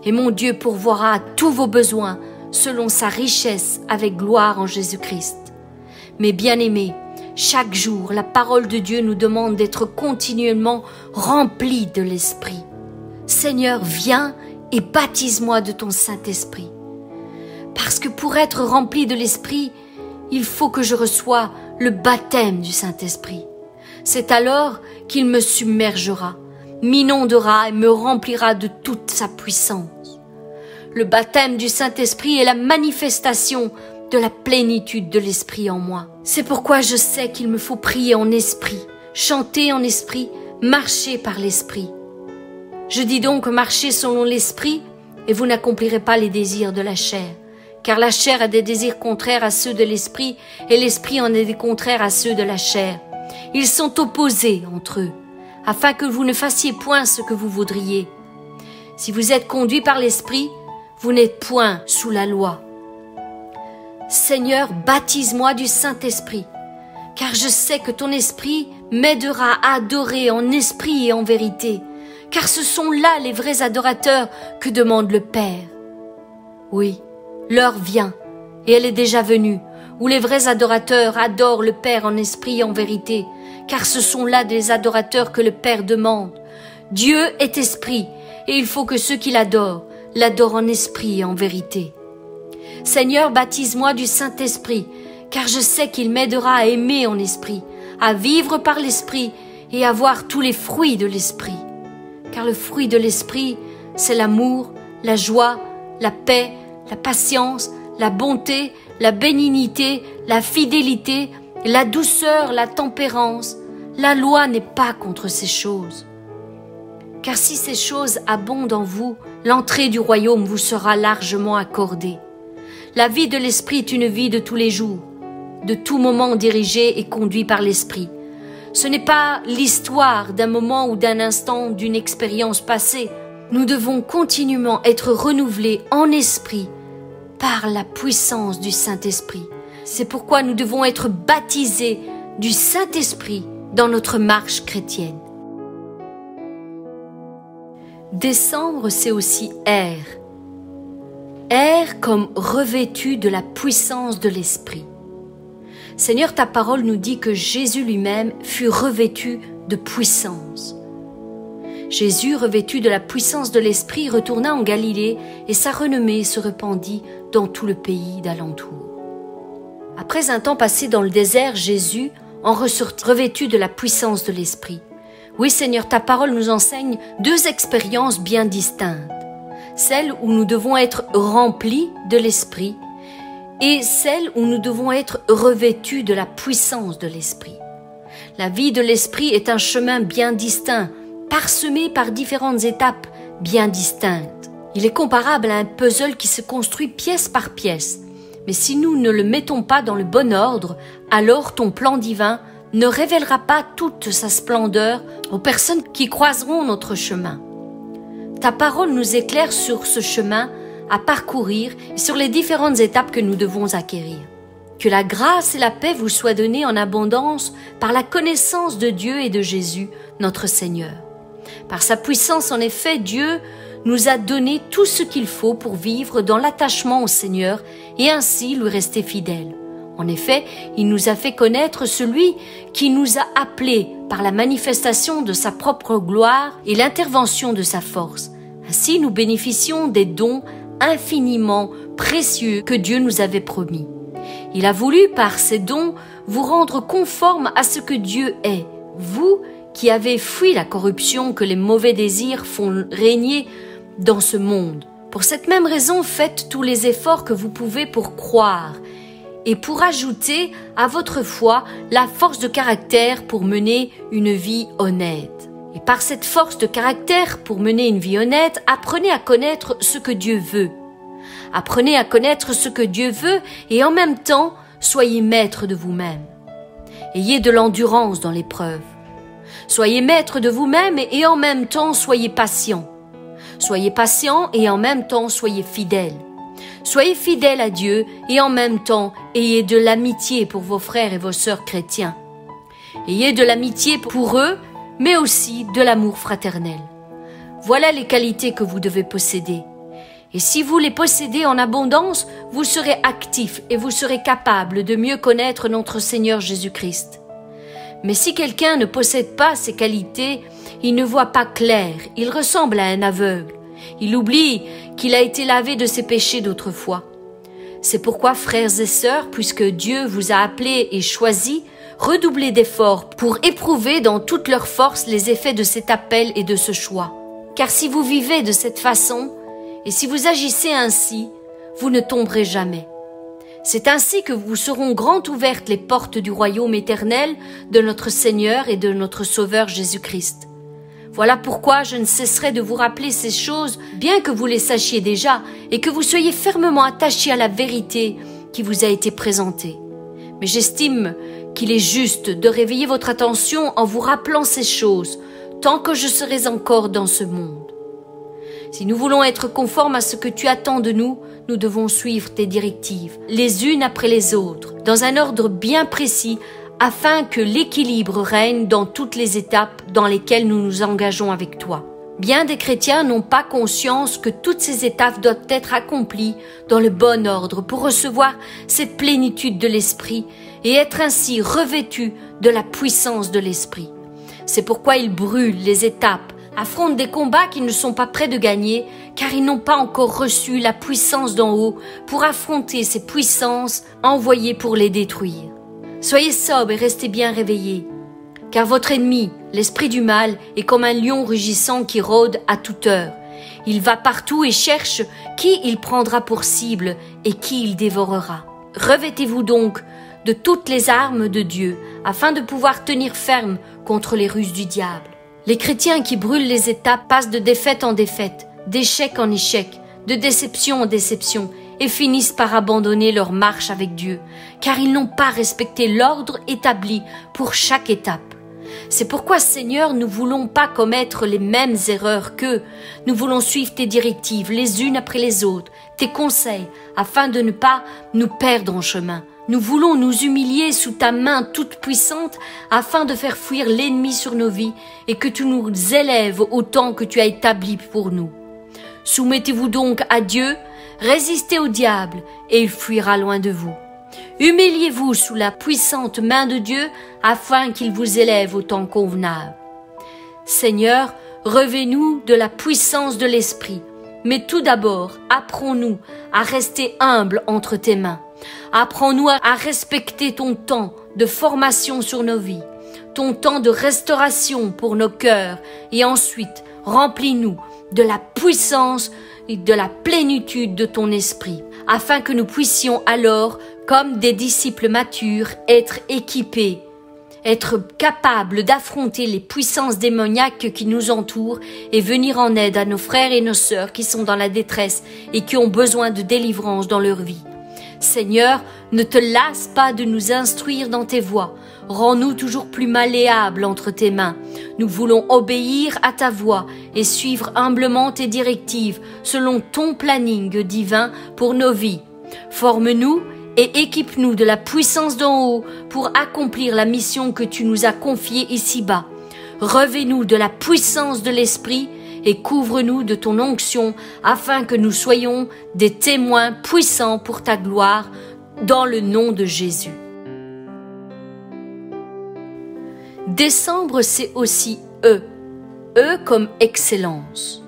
Et mon Dieu pourvoira à tous vos besoins, selon sa richesse avec gloire en Jésus-Christ. Mes bien-aimés, chaque jour, la parole de Dieu nous demande d'être continuellement remplis de l'Esprit. Seigneur, viens et baptise-moi de ton Saint-Esprit. Parce que pour être rempli de l'Esprit, il faut que je reçoive le baptême du Saint-Esprit. C'est alors qu'il me submergera, m'inondera et me remplira de toute sa puissance. Le baptême du Saint-Esprit est la manifestation de la plénitude de l'Esprit en moi. C'est pourquoi je sais qu'il me faut prier en esprit, chanter en esprit, marcher par l'Esprit. Je dis donc marchez selon l'Esprit et vous n'accomplirez pas les désirs de la chair. Car la chair a des désirs contraires à ceux de l'Esprit et l'Esprit en a des contraires à ceux de la chair. Ils sont opposés entre eux, afin que vous ne fassiez point ce que vous voudriez. Si vous êtes conduits par l'Esprit, vous n'êtes point sous la loi. Seigneur, baptise-moi du Saint-Esprit, car je sais que ton Esprit m'aidera à adorer en esprit et en vérité, car ce sont là les vrais adorateurs que demande le Père. Oui, l'heure vient, et elle est déjà venue, où les vrais adorateurs adorent le Père en esprit et en vérité, car ce sont là des adorateurs que le Père demande. Dieu est esprit, et il faut que ceux qui l'adorent en esprit et en vérité. Seigneur, baptise-moi du Saint-Esprit, car je sais qu'il m'aidera à aimer en esprit, à vivre par l'esprit et à voir tous les fruits de l'esprit. Car le fruit de l'esprit, c'est l'amour, la joie, la paix, la patience, la bonté, la bénignité, la fidélité, la douceur, la tempérance. La loi n'est pas contre ces choses. Car si ces choses abondent en vous, l'entrée du royaume vous sera largement accordée. La vie de l'esprit est une vie de tous les jours, de tout moment dirigée et conduite par l'esprit. Ce n'est pas l'histoire d'un moment ou d'un instant d'une expérience passée. Nous devons continuellement être renouvelés en esprit par la puissance du Saint-Esprit. C'est pourquoi nous devons être baptisés du Saint-Esprit dans notre marche chrétienne. Décembre, c'est aussi air. Air comme revêtu de la puissance de l'Esprit. Seigneur, ta parole nous dit que Jésus lui-même fut revêtu de puissance. Jésus, revêtu de la puissance de l'Esprit, retourna en Galilée et sa renommée se répandit dans tout le pays d'alentour. Après un temps passé dans le désert, Jésus en ressortit revêtu de la puissance de l'Esprit. Oui, Seigneur, ta parole nous enseigne deux expériences bien distinctes. Celle où nous devons être remplis de l'Esprit et celle où nous devons être revêtus de la puissance de l'Esprit. La vie de l'Esprit est un chemin bien distinct, parsemé par différentes étapes bien distinctes. Il est comparable à un puzzle qui se construit pièce par pièce. Mais si nous ne le mettons pas dans le bon ordre, alors ton plan divin ne révélera pas toute sa splendeur aux personnes qui croiseront notre chemin. Ta parole nous éclaire sur ce chemin à parcourir et sur les différentes étapes que nous devons acquérir. Que la grâce et la paix vous soient données en abondance par la connaissance de Dieu et de Jésus, notre Seigneur. Par sa puissance, en effet, Dieu nous a donné tout ce qu'il faut pour vivre dans l'attachement au Seigneur et ainsi lui rester fidèle. En effet, il nous a fait connaître celui qui nous a appelés par la manifestation de sa propre gloire et l'intervention de sa force. Ainsi, nous bénéficions des dons infiniment précieux que Dieu nous avait promis. Il a voulu, par ces dons, vous rendre conformes à ce que Dieu est, vous qui avez fui la corruption que les mauvais désirs font régner dans ce monde. Pour cette même raison, faites tous les efforts que vous pouvez pour croire et pour ajouter à votre foi la force de caractère pour mener une vie honnête. Et par cette force de caractère pour mener une vie honnête, apprenez à connaître ce que Dieu veut. Apprenez à connaître ce que Dieu veut et en même temps, soyez maître de vous-même. Ayez de l'endurance dans l'épreuve. Soyez maître de vous-même et en même temps, soyez patient. Soyez patient et en même temps, soyez fidèle. Soyez fidèle à Dieu et en même temps, ayez de l'amitié pour vos frères et vos sœurs chrétiens. Ayez de l'amitié pour eux, mais aussi de l'amour fraternel. Voilà les qualités que vous devez posséder. Et si vous les possédez en abondance, vous serez actifs et vous serez capables de mieux connaître notre Seigneur Jésus-Christ. Mais si quelqu'un ne possède pas ces qualités, il ne voit pas clair, il ressemble à un aveugle. Il oublie qu'il a été lavé de ses péchés d'autrefois. C'est pourquoi, frères et sœurs, puisque Dieu vous a appelés et choisis, redoublez d'efforts pour éprouver dans toute leur force les effets de cet appel et de ce choix. Car si vous vivez de cette façon, et si vous agissez ainsi, vous ne tomberez jamais. C'est ainsi que vous seront grand ouvertes les portes du royaume éternel de notre Seigneur et de notre Sauveur Jésus-Christ. Voilà pourquoi je ne cesserai de vous rappeler ces choses, bien que vous les sachiez déjà, et que vous soyez fermement attachés à la vérité qui vous a été présentée. Mais j'estime qu'il est juste de réveiller votre attention en vous rappelant ces choses, tant que je serai encore dans ce monde. Si nous voulons être conformes à ce que tu attends de nous, nous devons suivre tes directives, les unes après les autres, dans un ordre bien précis, afin que l'équilibre règne dans toutes les étapes dans lesquelles nous nous engageons avec toi. Bien des chrétiens n'ont pas conscience que toutes ces étapes doivent être accomplies dans le bon ordre pour recevoir cette plénitude de l'esprit et être ainsi revêtus de la puissance de l'esprit. C'est pourquoi ils brûlent les étapes, affrontent des combats qu'ils ne sont pas prêts de gagner, car ils n'ont pas encore reçu la puissance d'en haut pour affronter ces puissances envoyées pour les détruire. Soyez sobres et restez bien réveillés, car votre ennemi, l'esprit du mal, est comme un lion rugissant qui rôde à toute heure. Il va partout et cherche qui il prendra pour cible et qui il dévorera. Revêtez-vous donc de toutes les armes de Dieu, afin de pouvoir tenir ferme contre les ruses du diable. Les chrétiens qui brûlent les étapes passent de défaite en défaite, d'échec en échec, de déception en déception, et finissent par abandonner leur marche avec Dieu, car ils n'ont pas respecté l'ordre établi pour chaque étape. C'est pourquoi, Seigneur, nous voulons pas commettre les mêmes erreurs qu'eux. Nous voulons suivre tes directives les unes après les autres, tes conseils, afin de ne pas nous perdre en chemin. Nous voulons nous humilier sous ta main toute puissante afin de faire fuir l'ennemi sur nos vies et que tu nous élèves au temps que tu as établi pour nous. Soumettez-vous donc à Dieu, résistez au diable et il fuira loin de vous. Humiliez-vous sous la puissante main de Dieu afin qu'il vous élève au temps convenable. Seigneur, revêt-nous de la puissance de l'Esprit, mais tout d'abord, apprends-nous à rester humbles entre tes mains. Apprends-nous à respecter ton temps de formation sur nos vies, ton temps de restauration pour nos cœurs, et ensuite remplis-nous de la puissance et de la plénitude de ton esprit, afin que nous puissions alors, comme des disciples matures, être équipés, être capables d'affronter les puissances démoniaques qui nous entourent et venir en aide à nos frères et nos sœurs qui sont dans la détresse et qui ont besoin de délivrance dans leur vie. Seigneur, ne te lasse pas de nous instruire dans tes voies. Rends-nous toujours plus malléables entre tes mains. Nous voulons obéir à ta voix et suivre humblement tes directives selon ton planning divin pour nos vies. Forme-nous et équipe-nous de la puissance d'en haut pour accomplir la mission que tu nous as confiée ici-bas. Revêt-nous de la puissance de l'Esprit et couvre-nous de ton onction afin que nous soyons des témoins puissants pour ta gloire dans le nom de Jésus. Décembre, c'est aussi E comme excellence.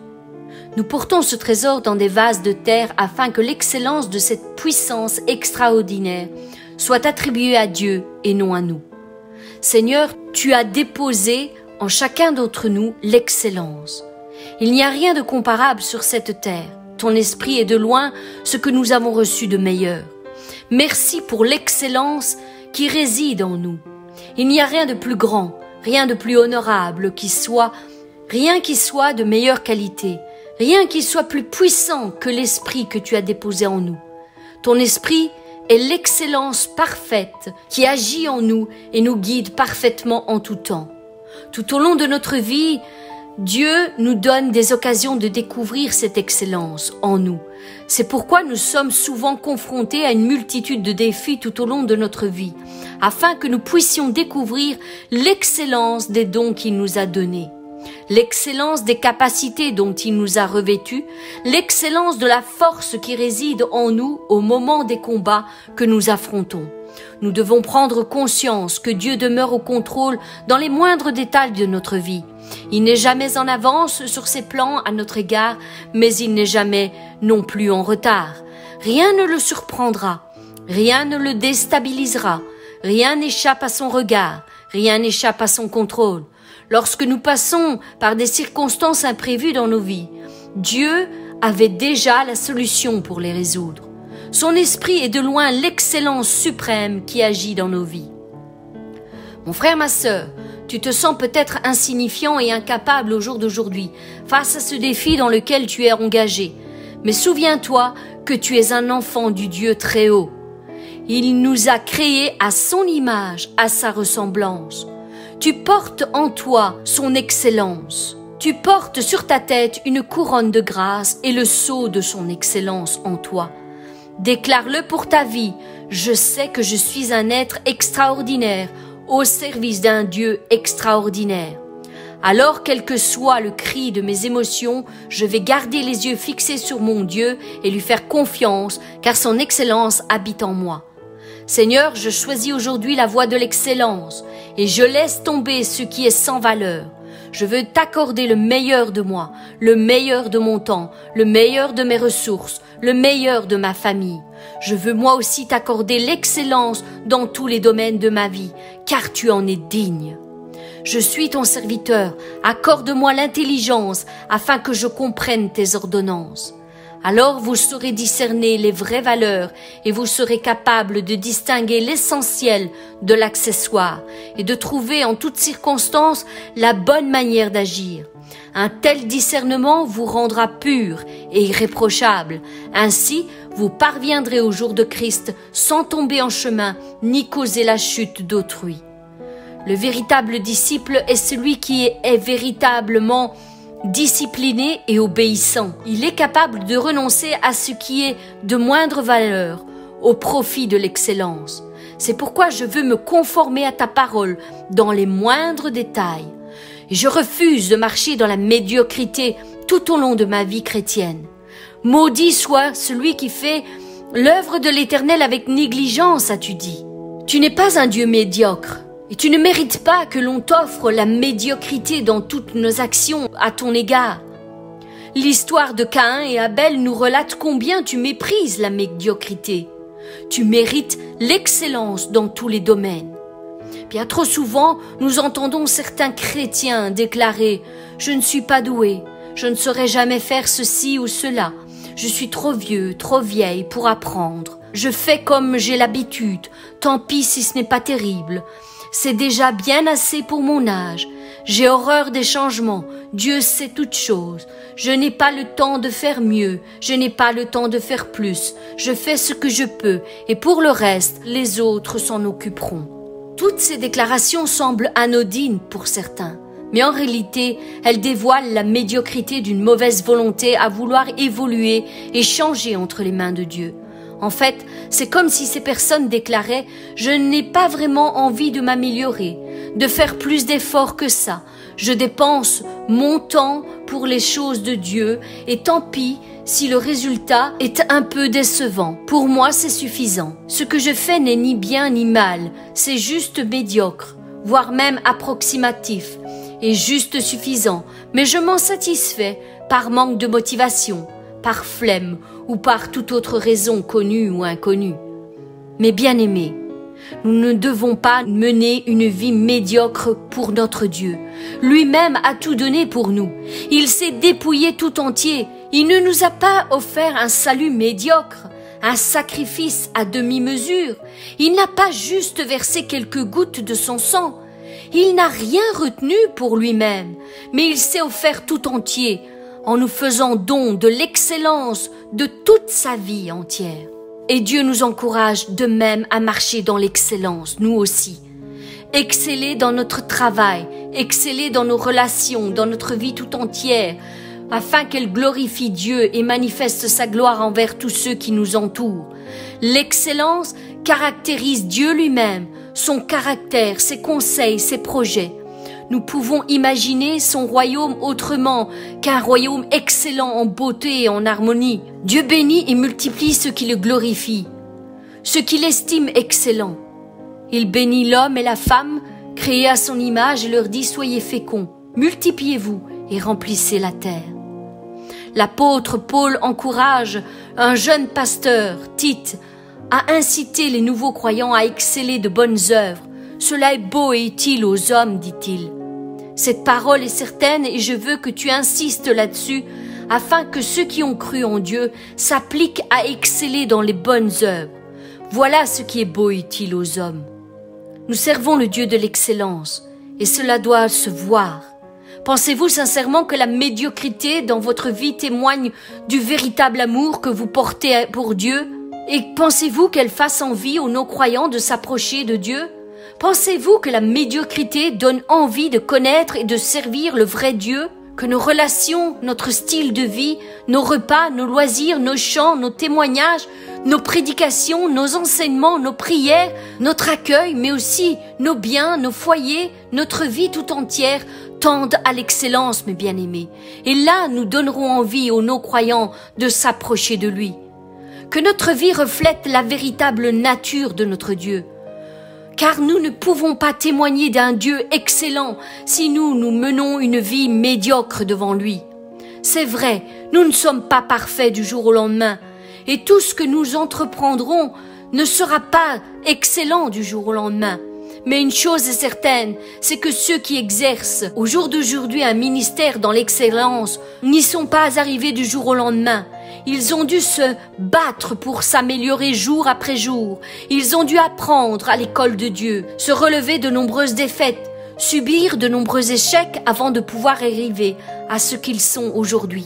Nous portons ce trésor dans des vases de terre afin que l'excellence de cette puissance extraordinaire soit attribuée à Dieu et non à nous. Seigneur, tu as déposé en chacun d'entre nous l'excellence. Il n'y a rien de comparable sur cette terre. Ton esprit est de loin ce que nous avons reçu de meilleur. Merci pour l'excellence qui réside en nous. Il n'y a rien de plus grand, rien de plus honorable rien qui soit de meilleure qualité, rien qui soit plus puissant que l'esprit que tu as déposé en nous. Ton esprit est l'excellence parfaite qui agit en nous et nous guide parfaitement en tout temps. Tout au long de notre vie, Dieu nous donne des occasions de découvrir cette excellence en nous. C'est pourquoi nous sommes souvent confrontés à une multitude de défis tout au long de notre vie, afin que nous puissions découvrir l'excellence des dons qu'il nous a donnés, l'excellence des capacités dont il nous a revêtus, l'excellence de la force qui réside en nous au moment des combats que nous affrontons. Nous devons prendre conscience que Dieu demeure au contrôle dans les moindres détails de notre vie. Il n'est jamais en avance sur ses plans à notre égard, mais il n'est jamais non plus en retard. Rien ne le surprendra, rien ne le déstabilisera, rien n'échappe à son regard, rien n'échappe à son contrôle. Lorsque nous passons par des circonstances imprévues dans nos vies, Dieu avait déjà la solution pour les résoudre. Son esprit est de loin l'excellence suprême qui agit dans nos vies. Mon frère, ma sœur, tu te sens peut-être insignifiant et incapable au jour d'aujourd'hui face à ce défi dans lequel tu es engagé. Mais souviens-toi que tu es un enfant du Dieu très haut. Il nous a créés à son image, à sa ressemblance. Tu portes en toi son excellence. Tu portes sur ta tête une couronne de grâce et le sceau de son excellence en toi. Déclare-le pour ta vie. Je sais que je suis un être extraordinaire au service d'un Dieu extraordinaire. Alors, quel que soit le cri de mes émotions, je vais garder les yeux fixés sur mon Dieu et lui faire confiance, car son excellence habite en moi. Seigneur, je choisis aujourd'hui la voie de l'excellence et je laisse tomber ce qui est sans valeur. Je veux t'accorder le meilleur de moi, le meilleur de mon temps, le meilleur de mes ressources, le meilleur de ma famille. Je veux moi aussi t'accorder l'excellence dans tous les domaines de ma vie, car tu en es digne. Je suis ton serviteur, accorde-moi l'intelligence afin que je comprenne tes ordonnances. Alors vous saurez discerner les vraies valeurs et vous serez capable de distinguer l'essentiel de l'accessoire et de trouver en toutes circonstances la bonne manière d'agir. Un tel discernement vous rendra pur et irréprochable. Ainsi, vous parviendrez au jour de Christ sans tomber en chemin ni causer la chute d'autrui. Le véritable disciple est celui qui est véritablement discipliné et obéissant. Il est capable de renoncer à ce qui est de moindre valeur au profit de l'excellence. C'est pourquoi je veux me conformer à ta parole dans les moindres détails. Et je refuse de marcher dans la médiocrité tout au long de ma vie chrétienne. Maudit soit celui qui fait l'œuvre de l'Éternel avec négligence, as-tu dit. Tu n'es pas un Dieu médiocre. Et tu ne mérites pas que l'on t'offre la médiocrité dans toutes nos actions à ton égard. L'histoire de Caïn et Abel nous relate combien tu méprises la médiocrité. Tu mérites l'excellence dans tous les domaines. Bien trop souvent, nous entendons certains chrétiens déclarer « Je ne suis pas doué, je ne saurais jamais faire ceci ou cela, je suis trop vieux, trop vieille pour apprendre, je fais comme j'ai l'habitude, tant pis si ce n'est pas terrible. » C'est déjà bien assez pour mon âge. J'ai horreur des changements. Dieu sait toutes choses. Je n'ai pas le temps de faire mieux. Je n'ai pas le temps de faire plus. Je fais ce que je peux. Et pour le reste, les autres s'en occuperont. Toutes ces déclarations semblent anodines pour certains. Mais en réalité, elles dévoilent la médiocrité d'une mauvaise volonté à vouloir évoluer et changer entre les mains de Dieu. En fait, c'est comme si ces personnes déclaraient « Je n'ai pas vraiment envie de m'améliorer, de faire plus d'efforts que ça. Je dépense mon temps pour les choses de Dieu et tant pis si le résultat est un peu décevant. Pour moi, c'est suffisant. Ce que je fais n'est ni bien ni mal, c'est juste médiocre, voire même approximatif, et juste suffisant, mais je m'en satisfais par manque de motivation, par flemme ou par toute autre raison connue ou inconnue. Mais bien-aimés, nous ne devons pas mener une vie médiocre pour notre Dieu. Lui-même a tout donné pour nous. Il s'est dépouillé tout entier. Il ne nous a pas offert un salut médiocre, un sacrifice à demi-mesure. Il n'a pas juste versé quelques gouttes de son sang. Il n'a rien retenu pour lui-même, mais il s'est offert tout entier en nous faisant don de l'excellence de toute sa vie entière. Et Dieu nous encourage de même à marcher dans l'excellence, nous aussi. Exceller dans notre travail, exceller dans nos relations, dans notre vie tout entière, afin qu'elle glorifie Dieu et manifeste sa gloire envers tous ceux qui nous entourent. L'excellence caractérise Dieu lui-même, son caractère, ses conseils, ses projets. Nous pouvons imaginer son royaume autrement qu'un royaume excellent en beauté et en harmonie. Dieu bénit et multiplie ceux qui le glorifient, ceux qu'il estime excellents. Il bénit l'homme et la femme, créés à son image, et leur dit « Soyez féconds, multipliez-vous et remplissez la terre ». L'apôtre Paul encourage un jeune pasteur, Tite, à inciter les nouveaux croyants à exceller de bonnes œuvres. Cela est beau et utile aux hommes, dit-il. Cette parole est certaine et je veux que tu insistes là-dessus afin que ceux qui ont cru en Dieu s'appliquent à exceller dans les bonnes œuvres. Voilà ce qui est beau et utile aux hommes. Nous servons le Dieu de l'excellence et cela doit se voir. Pensez-vous sincèrement que la médiocrité dans votre vie témoigne du véritable amour que vous portez pour Dieu? Et pensez-vous qu'elle fasse envie aux non-croyants de s'approcher de Dieu? Pensez-vous que la médiocrité donne envie de connaître et de servir le vrai Dieu? Que nos relations, notre style de vie, nos repas, nos loisirs, nos chants, nos témoignages, nos prédications, nos enseignements, nos prières, notre accueil, mais aussi nos biens, nos foyers, notre vie tout entière tendent à l'excellence, mes bien-aimés. Et là, nous donnerons envie aux non-croyants de s'approcher de lui. Que notre vie reflète la véritable nature de notre Dieu. Car nous ne pouvons pas témoigner d'un Dieu excellent si nous menons une vie médiocre devant lui. C'est vrai, nous ne sommes pas parfaits du jour au lendemain, et tout ce que nous entreprendrons ne sera pas excellent du jour au lendemain. Mais une chose est certaine, c'est que ceux qui exercent au jour d'aujourd'hui un ministère dans l'excellence n'y sont pas arrivés du jour au lendemain. Ils ont dû se battre pour s'améliorer jour après jour. Ils ont dû apprendre à l'école de Dieu, se relever de nombreuses défaites, subir de nombreux échecs avant de pouvoir arriver à ce qu'ils sont aujourd'hui.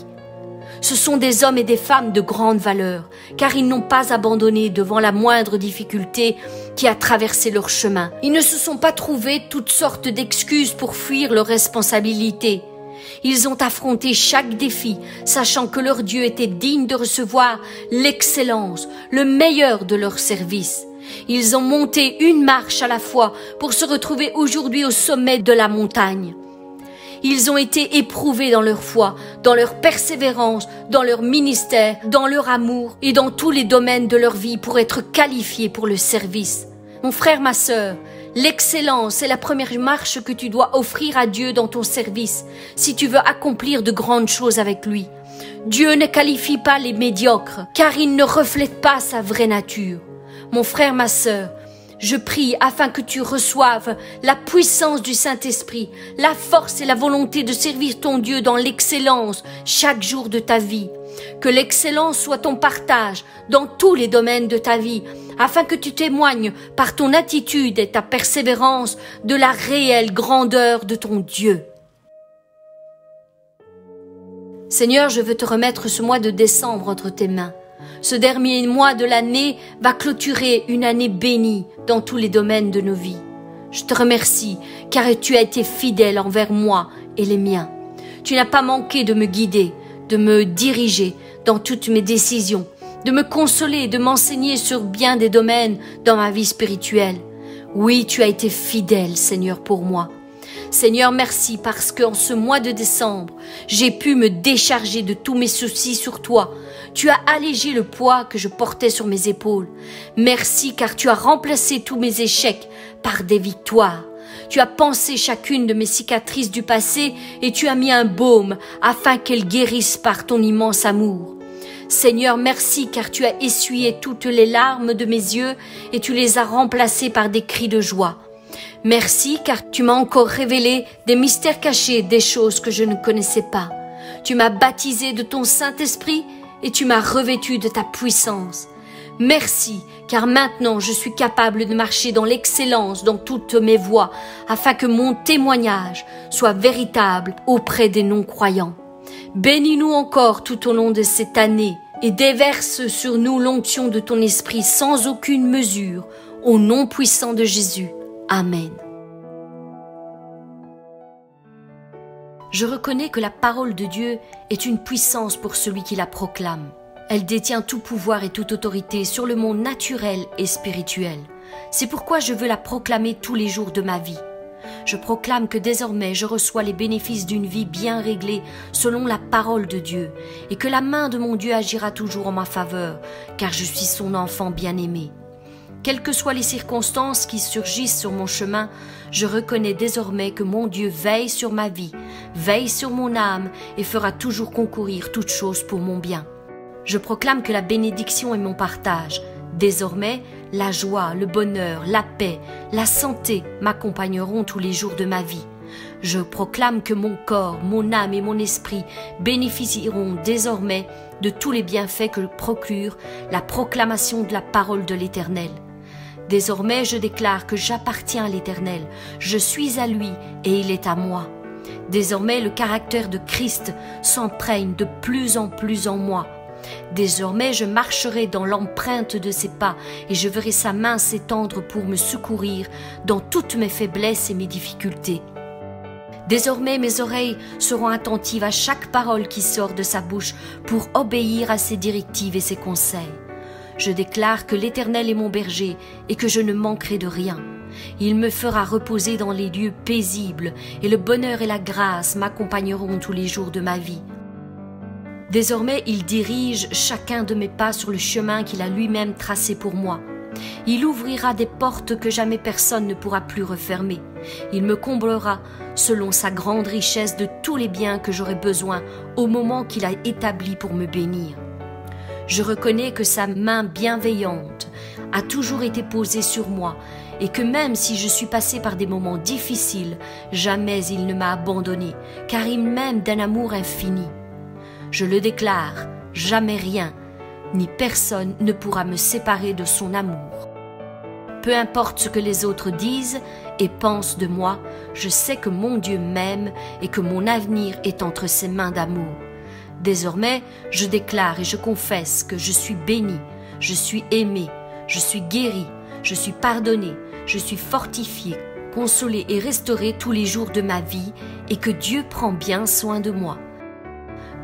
Ce sont des hommes et des femmes de grande valeur, car ils n'ont pas abandonné devant la moindre difficulté qui a traversé leur chemin. Ils ne se sont pas trouvés toutes sortes d'excuses pour fuir leurs responsabilités. Ils ont affronté chaque défi, sachant que leur Dieu était digne de recevoir l'excellence, le meilleur de leur service. Ils ont monté une marche à la fois pour se retrouver aujourd'hui au sommet de la montagne. Ils ont été éprouvés dans leur foi, dans leur persévérance, dans leur ministère, dans leur amour et dans tous les domaines de leur vie pour être qualifiés pour le service. Mon frère, ma sœur, l'excellence est la première marche que tu dois offrir à Dieu dans ton service si tu veux accomplir de grandes choses avec lui. Dieu ne qualifie pas les médiocres car il ne reflète pas sa vraie nature. Mon frère, ma sœur, je prie afin que tu reçoives la puissance du Saint-Esprit, la force et la volonté de servir ton Dieu dans l'excellence chaque jour de ta vie. Que l'excellence soit ton partage dans tous les domaines de ta vie, afin que tu témoignes par ton attitude et ta persévérance de la réelle grandeur de ton Dieu. Seigneur, je veux te remettre ce mois de décembre entre tes mains. Ce dernier mois de l'année va clôturer une année bénie dans tous les domaines de nos vies. Je te remercie car tu as été fidèle envers moi et les miens. Tu n'as pas manqué de me guider, de me diriger dans toutes mes décisions, de me consoler, de m'enseigner sur bien des domaines dans ma vie spirituelle. Oui, tu as été fidèle, Seigneur, pour moi. Seigneur, merci parce qu'en ce mois de décembre, j'ai pu me décharger de tous mes soucis sur toi. Tu as allégé le poids que je portais sur mes épaules. Merci car tu as remplacé tous mes échecs par des victoires. Tu as pansé chacune de mes cicatrices du passé et tu as mis un baume afin qu'elles guérissent par ton immense amour. Seigneur, merci car tu as essuyé toutes les larmes de mes yeux et tu les as remplacées par des cris de joie. Merci car tu m'as encore révélé des mystères cachés, des choses que je ne connaissais pas. Tu m'as baptisé de ton Saint-Esprit et tu m'as revêtu de ta puissance. Merci car maintenant je suis capable de marcher dans l'excellence dans toutes mes voies afin que mon témoignage soit véritable auprès des non-croyants. Bénis-nous encore tout au long de cette année et déverse sur nous l'onction de ton esprit sans aucune mesure, au nom puissant de Jésus. Amen. Je reconnais que la parole de Dieu est une puissance pour celui qui la proclame. Elle détient tout pouvoir et toute autorité sur le monde naturel et spirituel. C'est pourquoi je veux la proclamer tous les jours de ma vie. Je proclame que désormais je reçois les bénéfices d'une vie bien réglée selon la parole de Dieu et que la main de mon Dieu agira toujours en ma faveur, car je suis son enfant bien-aimé. Quelles que soient les circonstances qui surgissent sur mon chemin, je reconnais désormais que mon Dieu veille sur ma vie, veille sur mon âme et fera toujours concourir toutes choses pour mon bien. Je proclame que la bénédiction est mon partage. Désormais, la joie, le bonheur, la paix, la santé m'accompagneront tous les jours de ma vie. Je proclame que mon corps, mon âme et mon esprit bénéficieront désormais de tous les bienfaits que procure la proclamation de la parole de l'Éternel. Désormais, je déclare que j'appartiens à l'Éternel, je suis à lui et il est à moi. Désormais, le caractère de Christ s'imprègne de plus en moi. Désormais, je marcherai dans l'empreinte de ses pas et je verrai sa main s'étendre pour me secourir dans toutes mes faiblesses et mes difficultés. Désormais, mes oreilles seront attentives à chaque parole qui sort de sa bouche pour obéir à ses directives et ses conseils. Je déclare que l'Éternel est mon berger et que je ne manquerai de rien. Il me fera reposer dans les lieux paisibles et le bonheur et la grâce m'accompagneront tous les jours de ma vie. Désormais, il dirige chacun de mes pas sur le chemin qu'il a lui-même tracé pour moi. Il ouvrira des portes que jamais personne ne pourra plus refermer. Il me comblera selon sa grande richesse de tous les biens que j'aurai besoin au moment qu'il a établi pour me bénir. Je reconnais que sa main bienveillante a toujours été posée sur moi et que même si je suis passé par des moments difficiles, jamais il ne m'a abandonné, car il m'aime d'un amour infini. Je le déclare, jamais rien, ni personne ne pourra me séparer de son amour. Peu importe ce que les autres disent et pensent de moi, je sais que mon Dieu m'aime et que mon avenir est entre ses mains d'amour. Désormais, je déclare et je confesse que je suis béni, je suis aimé, je suis guéri, je suis pardonné, je suis fortifié, consolé et restauré tous les jours de ma vie et que Dieu prend bien soin de moi.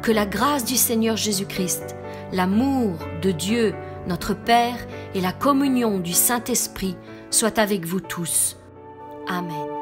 Que la grâce du Seigneur Jésus-Christ, l'amour de Dieu, notre Père, et la communion du Saint-Esprit soient avec vous tous. Amen.